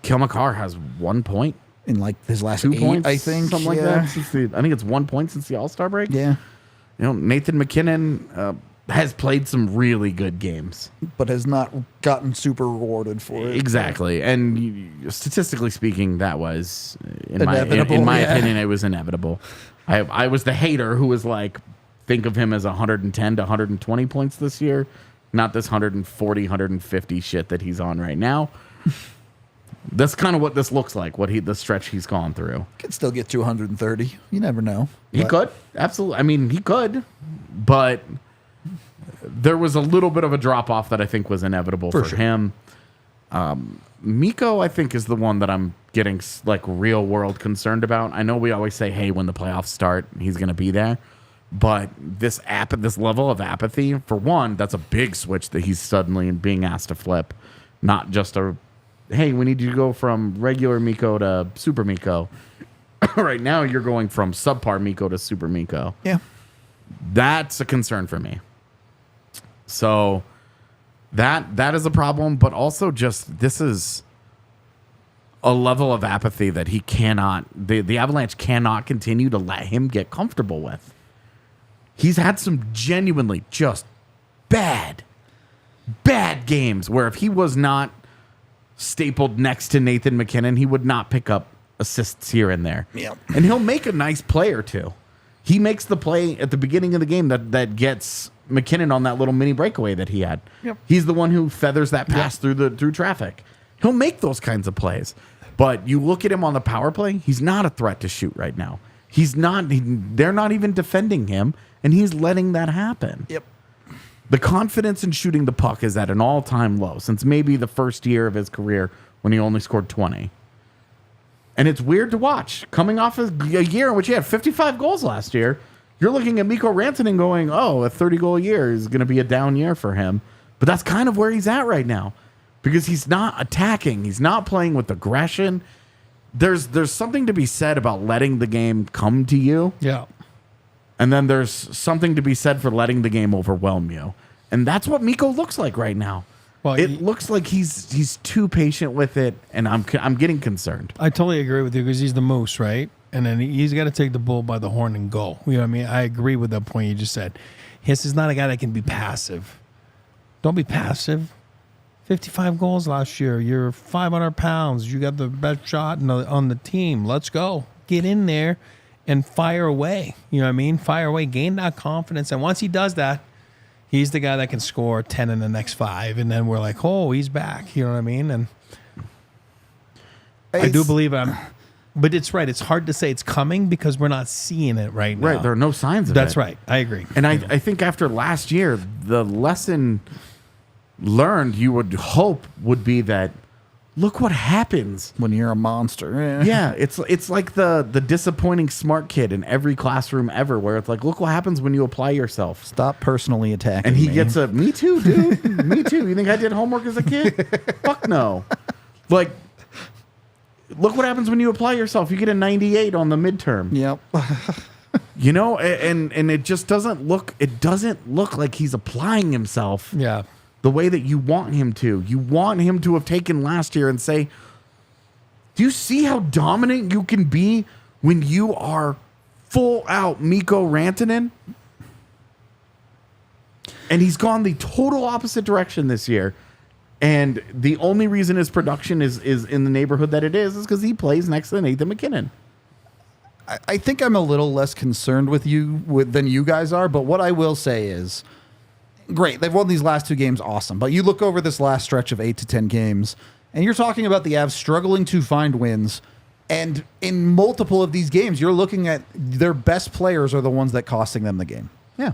Kyle McCarr has 1 point in like his last 2 8, points, I think. something like that. I think it's 1 point since the All-Star break. Yeah. Nathan McKinnon has played some really good games, But has not gotten super rewarded for it. exactly. And statistically speaking, that was in Inevitable, my yeah. opinion, it was inevitable. I was the hater who was like, think of him as 110 to 120 points this year, not this 140, 150 shit that he's on right now. That's kind of what this looks like, the stretch he's gone through. Could still get to 130. You never know. He But could. Absolutely. I mean, he could. But there was a little bit of a drop-off that I think was inevitable for sure. him. Mikko, I think, is the one that I'm getting like real-world concerned about. I know we always say, hey, when the playoffs start, he's going to be there. But this level of apathy, for one, that's a big switch that he's suddenly being asked to flip. Not just hey, we need you to go from regular Mikko to Super Mikko. Right now, you're going from subpar Mikko to Super Mikko. Yeah. That's a concern for me. So that is a problem, but also just this is a level of apathy that he cannot, the Avalanche cannot continue to let him get comfortable with. He's had some genuinely just bad games where if he was not stapled next to Nathan McKinnon, he would not pick up assists here and there. Yeah. And he'll make a nice play or two. He makes the play at the beginning of the game that gets McKinnon on that little mini breakaway that he had. Yep. He's the one who feathers that pass through traffic. He'll make those kinds of plays. But you look at him on the power play, he's not a threat to shoot right now. They're not even defending him, and he's letting that happen. Yep. The confidence in shooting the puck is at an all-time low since maybe the first year of his career when he only scored 20. And it's weird to watch. Coming off a year in which he had 55 goals last year, you're looking at Mikko Rantanen going, oh, a 30-goal year is going to be a down year for him. But that's kind of where he's at right now because he's not attacking. He's not playing with aggression. There's something to be said about letting the game come to you. Yeah. And then there's something to be said for letting the game overwhelm you. And that's what Mikko looks like right now. Well, it looks like he's too patient with it, and I'm getting concerned. I totally agree with you because he's the moose, right? And then he's got to take the bull by the horn and go. You know what I mean? I agree with that point you just said. Hiss is not a guy that can be passive. Don't be passive. 55 goals last year. You're 500 pounds. You got the best shot on the team. Let's go. Get in there and fire away. You know what I mean? Fire away. Gain that confidence. And once he does that, he's the guy that can score 10 in the next 5. And then we're like, oh, he's back. You know what I mean? And I do believe but it's right. It's hard to say it's coming because we're not seeing it right now. Right. There are no signs of it. That's right. I agree. And I think after last year, the lesson learned you would hope would be that look what happens when you're a monster. Yeah, it's like the disappointing smart kid in every classroom ever where it's like, look what happens when you apply yourself. Stop personally attacking And he me. gets a, me too, dude. Me too. You think I did homework as a kid? Fuck no. Like, look what happens when you apply yourself. You get a 98 on the midterm. Yep. You know, and it just doesn't look like he's applying himself. Yeah. The way that you want him to. You want him to have taken last year and say, do you see how dominant you can be when you are full out Mikko Rantanen? And he's gone the total opposite direction this year. And the only reason his production is in the neighborhood that it is because he plays next to Nathan McKinnon. I think I'm a little less concerned with you than you guys are, but what I will say is, great, they've won these last 2 games, awesome. But you look over this last stretch of 8 to 10 games, and you're talking about the Avs struggling to find wins. And in multiple of these games, you're looking at their best players are the ones that costing them the game. Yeah.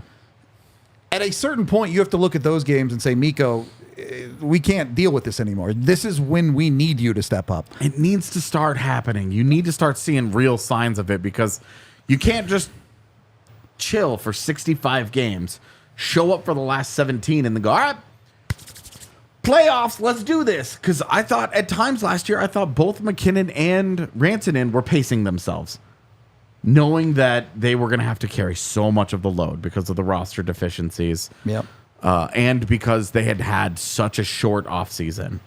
At a certain point, you have to look at those games and say, Mikko, we can't deal with this anymore. This is when we need you to step up. It needs to start happening. You need to start seeing real signs of it because you can't just chill for 65 games, show up for the last 17 and then go, all right, playoffs, let's do this. Because I thought at times last year, I thought both McKinnon and Rantanen were pacing themselves, knowing that they were going to have to carry so much of the load because of the roster deficiencies. Yep. And because they had such a short offseason.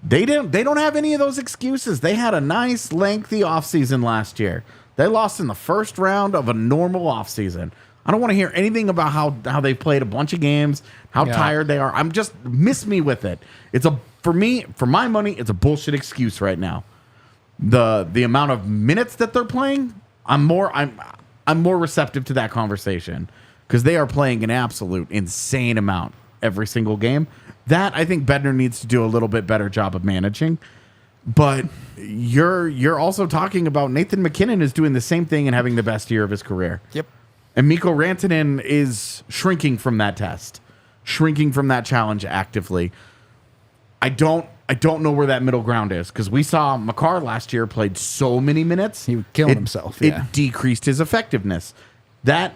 They don't have any of those excuses. They had a nice, lengthy offseason last year. They lost in the first round of a normal offseason. I don't want to hear anything about how they played a bunch of games, how tired they are. I'm just miss me with it. For my money, it's a bullshit excuse right now. The amount of minutes that they're playing, I'm more receptive to that conversation because they are playing an absolute insane amount every single game. That I think Bednar needs to do a little bit better job of managing. But you're also talking about Nathan McKinnon is doing the same thing and having the best year of his career. Yep. And Mikko Rantanen is shrinking from that test, shrinking from that challenge actively. I don't know where that middle ground is because we saw Makar last year played so many minutes. He was killing himself. Yeah. It decreased his effectiveness. That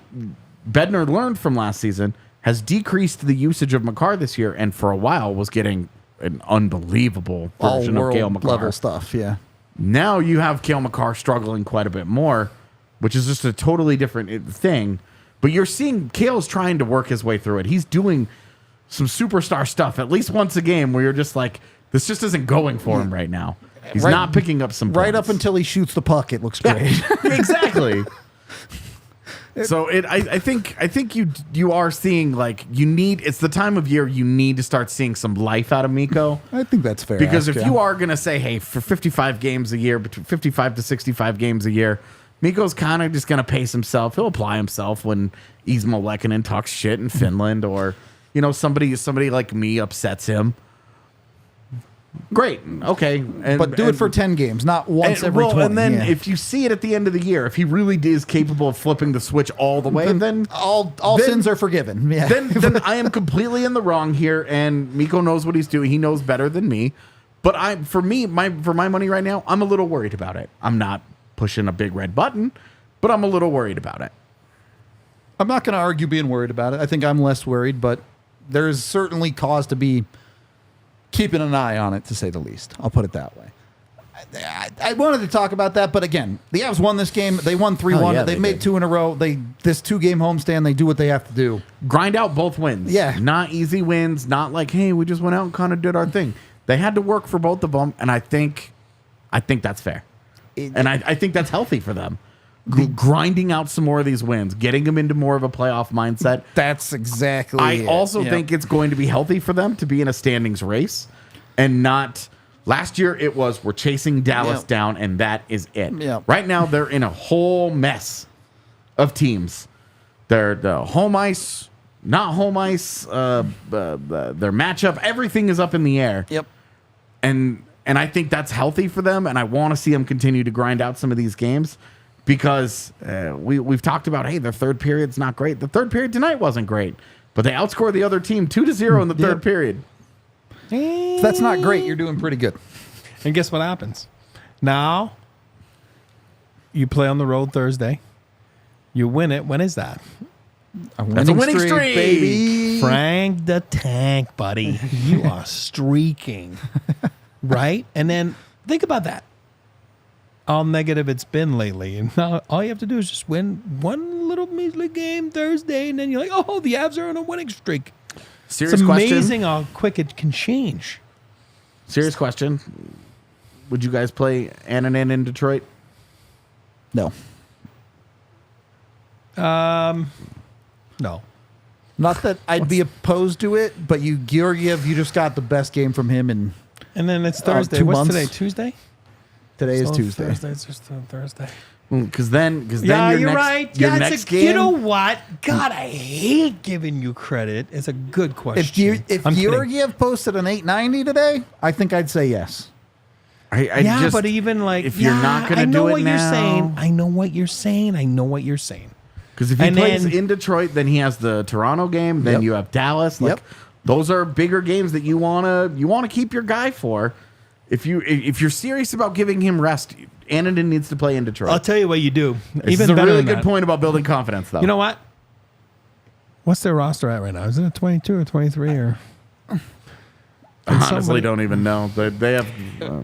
Bednar learned from last season has decreased the usage of Makar this year and for a while was getting an unbelievable version of Cale Makar. Level stuff, yeah. Now you have Cale Makar struggling quite a bit more, which is just a totally different thing. But you're seeing Cale's trying to work his way through it. He's doing some superstar stuff at least once a game where you're just like, this just isn't going for him right now. He's not picking up some right points. up until he shoots the puck. It looks great. Exactly. So I think you are seeing like it's the time of year you need to start seeing some life out of Mikko. I think that's fair. Because if you are going to say, hey, for 55 games a year, between 55 to 65 games a year, Mikko's kind of just going to pace himself. He'll apply himself when Ismo Lehkonen talks shit in Finland or, somebody like me upsets him. Great. Okay. But do it for 10 games, not once every 20. And then if you see it at the end of the year, if he really is capable of flipping the switch all the way, then all sins are forgiven. Yeah. Then I am completely in the wrong here, and Mikko knows what he's doing. He knows better than me. But for my money right now, I'm a little worried about it. I'm not pushing a big red button, but I'm a little worried about it. I'm not going to argue being worried about it. I think I'm less worried, but there's certainly cause to be keeping an eye on it, to say the least. I'll put it that way. I wanted to talk about that, but again, the Avs won this game. They won 3-1. They made 2 in a row. This 2-game homestand, they do what they have to do. Grind out both wins. Yeah. Not easy wins. Not like, hey, we just went out and kind of did our thing. They had to work for both of them, and I think that's fair. And I think that's healthy for them. Grinding out some more of these wins, getting them into more of a playoff mindset. That's exactly I also think it's going to be healthy for them to be in a standings race and not... Last year, it was we're chasing Dallas down, and that is it. Yep. Right now, they're in a whole mess of teams. They're the home ice, not home ice, their matchup. Everything is up in the air. Yep. And I think that's healthy for them, and I want to see them continue to grind out some of these games because we've talked about, hey, their third period's not great. The third period tonight wasn't great, but they outscored the other team 2-0 in the third period. If that's not great, you're doing pretty good. And guess what happens? Now, you play on the road Thursday. You win it. When is that? That's a winning streak, baby. Frank the Tank, buddy. You are streaking. Right? And then think about that. How negative it's been lately. And now all you have to do is just win one little measly game Thursday, and then you're like, oh, the Avs are on a winning streak. Serious it's question. amazing how quick it can change. Serious question. Would you guys play Annunen in Detroit? No. No. Not that I'd be opposed to it, but Georgiev, you just got the best game from him in And then it's Thursday. 2 What's months. today? Tuesday? Today is So Tuesday. Thursday. It's just Thursday. Because then Yeah, your you're next, right. Your Yeah, next game. You know what? God, I hate giving you credit. It's a good question. If I'm kidding. Georgiev posted an 890 today, I think I'd say yes. I but even like, if you're not going to do it I know what now, you're saying. I know what you're saying. Because if he And plays then- in Detroit, then he has the Toronto game. Then Yep. you have Dallas. Like, Yep. Those are bigger games that you wanna keep your guy for. If you're serious about giving him rest, Annunen needs to play in Detroit. I'll tell you what you do. This Even is a better really than good that. point about building confidence, though. You know what? What's their roster at right now? Is it a 22 or 23 or? I honestly somebody- don't even know. They have.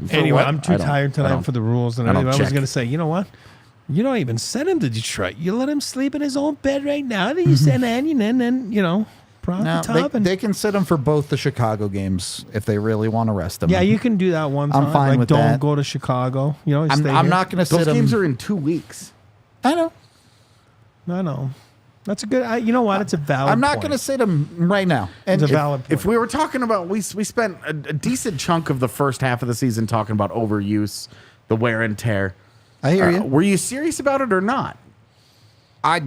Anyway, what? I'm too I don't- tired I tonight don't- for the rules and I don't everything. I was check. going to say, you know what? You don't even send him to Detroit. You let him sleep in his own bed right now. Then you send Annunen, and No, they can sit him for both the Chicago games if they really want to rest him. Yeah, you can do that one time. I'm fine with don't that. go to Chicago. You know, I'm not going to sit Those him. games are in 2 weeks. I know. I know. That's a good. You know what? It's a valid. I'm not point. going to sit him right now. And It's a valid point. If we were talking about, we spent a decent chunk of the first half of the season talking about overuse, the wear and tear. I hear you. Were you serious about it or not? I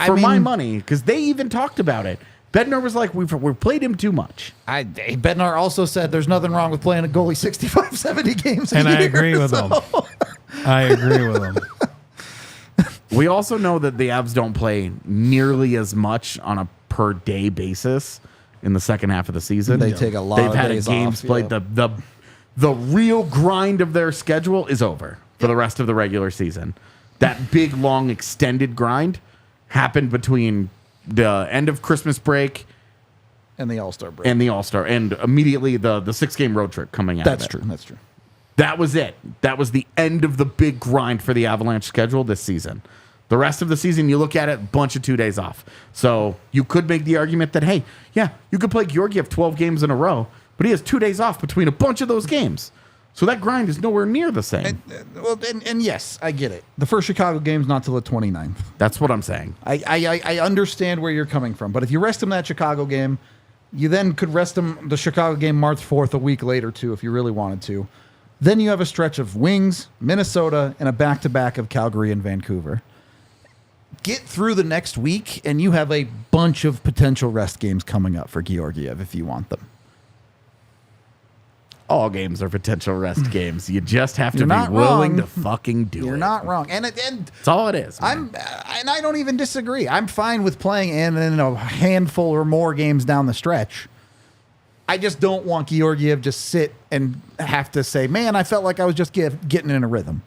For mean, my money, because they even talked about it. Bednar was like, we've played him too much. Bednar also said there's nothing wrong with playing a goalie 65, 70 games a And year. I agree with him. I agree with him. We also know that the Avs don't play nearly as much on a per day basis in the second half of the season. They take a lot They've of had days games off, played. yeah. The real grind of their schedule is over for the rest of the regular season. That big, long, extended grind happened between the end of Christmas break And the All-Star break. and the All-Star, and immediately the 6-game road trip coming out That's of it. true. That's true. That was it. That was the end of the big grind for the Avalanche schedule this season. The rest of the season, you look at it, bunch of 2 days off. So you could make the argument that, hey, yeah, you could play Georgiev 12 games in a row, but he has 2 days off between a bunch of those games. So that grind is nowhere near the same. And yes, I get it. The first Chicago game's not till the 29th. That's what I'm saying. I understand where you're coming from, but if you rest him that Chicago game, you then could rest him the Chicago game March 4th a week later too, if you really wanted to. Then you have a stretch of Wings, Minnesota, and a back-to-back of Calgary and Vancouver. Get through the next week, and you have a bunch of potential rest games coming up for Georgiev if you want them. All games are potential rest games. You just have to You're be not willing wrong. to fucking do it. You're not wrong, and That's all it is. man. and I don't even disagree. I'm fine with playing in a handful or more games down the stretch. I just don't want Georgiev just sit and have to say, "Man, I felt like I was just getting in a rhythm."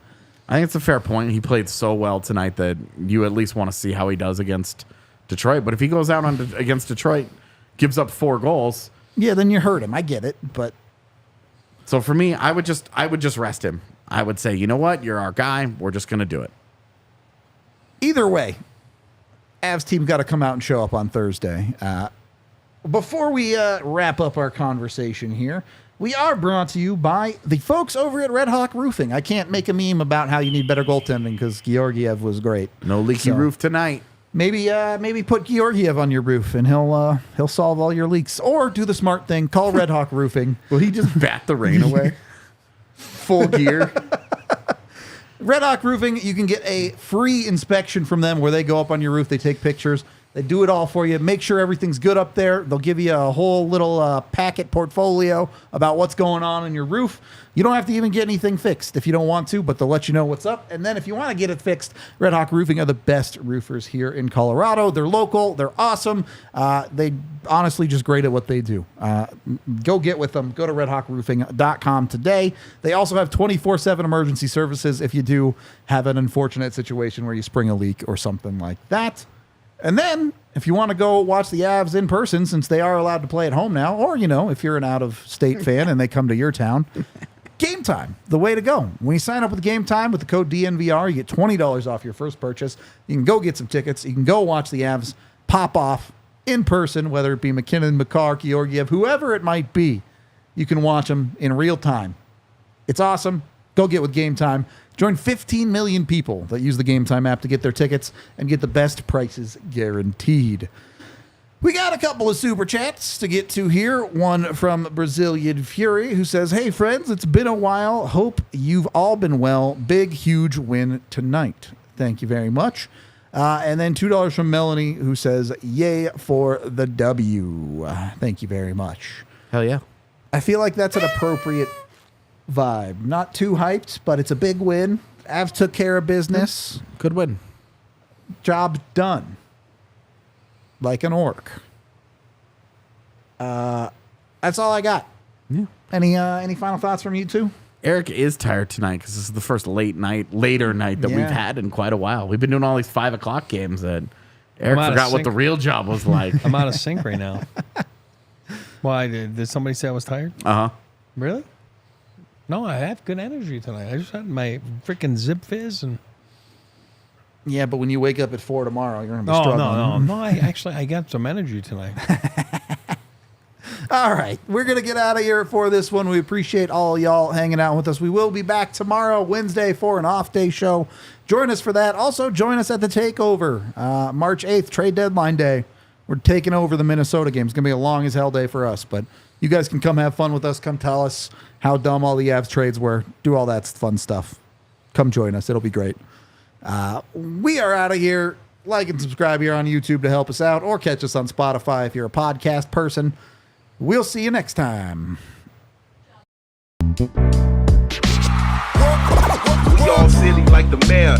I think it's a fair point. He played so well tonight that you at least want to see how he does against Detroit. But if he goes out against Detroit, gives up 4 goals. Yeah, then you hurt him. I get it, but So for me, I would just rest him. I would say, you know what? You're our guy. We're just going to do it. either way, Avs team got to come out and show up on Thursday. Before we wrap up our conversation here, we are brought to you by the folks over at Red Hawk Roofing. I can't make a meme about how you need better goaltending because Georgiev was great. No leaky So, roof tonight. Maybe put Georgiev on your roof and he'll solve all your leaks. Or do the smart thing, call Red Hawk Roofing. Will he just bat the rain away? Full gear. Red Hawk Roofing, you can get a free inspection from them where they go up on your roof, they take pictures, they do it all for you, make sure everything's good up there. They'll give you a whole little packet portfolio about what's going on in your roof. You don't have to even get anything fixed if you don't want to, but they'll let you know what's up. And then if you want to get it fixed, Red Hawk Roofing are the best roofers here in Colorado. They're local, they're awesome. They honestly just great at what they do. Go get with them. Go to redhawkroofing.com today. They also have 24/7 emergency services if you do have an unfortunate situation where you spring a leak or something like that. And then, if you want to go watch the Avs in person, since they are allowed to play at home now, or, if you're an out-of-state fan and they come to your town, Game Time, the way to go. When you sign up with Game Time with the code DNVR, you get $20 off your first purchase. You can go get some tickets. You can go watch the Avs pop off in person, whether it be McKinnon, Makar, Georgiev, whoever it might be. You can watch them in real time. It's awesome. Go get with Game Time. Join 15 million people that use the Game Time app to get their tickets and get the best prices guaranteed. We got a couple of super chats to get to here. One from Brazilian Fury who says, "Hey friends, it's been a while. Hope you've all been well. Big, huge win tonight." Thank you very much. And then $2 from Melanie who says, "Yay for the W." Thank you very much. Hell yeah. I feel like that's an appropriate vibe. Not too hyped, but it's a big win. Avs took care of business. Good win. Job done. Like an orc. That's all I got. Yeah. Any final thoughts from you two? Eric is tired tonight because this is the first later night that we've had in quite a while. We've been doing all these 5 o'clock games that Eric I'm out of forgot what sync. the real job was like. I'm out of sync right now. Why? Did somebody say I was tired? Uh-huh. Really? No, I have good energy tonight. I just had my freaking Zip Fizz and Yeah, but when you wake up at 4 tomorrow, you're going to be Oh, struggling. no. I got some energy tonight. All right, we're going to get out of here for this one. We appreciate all y'all hanging out with us. We will be back tomorrow, Wednesday, for an off-day show. Join us for that. Also, join us at the Takeover, March 8th, trade deadline day. We're taking over the Minnesota game. It's going to be a long as hell day for us, but you guys can come have fun with us. Come tell us how dumb all the Avs trades were. Do all that fun stuff. Come join us. It'll be great. We are out of here. Like and subscribe here on YouTube to help us out, or catch us on Spotify if you're a podcast person. We'll see you next time. We all silly like the mayor.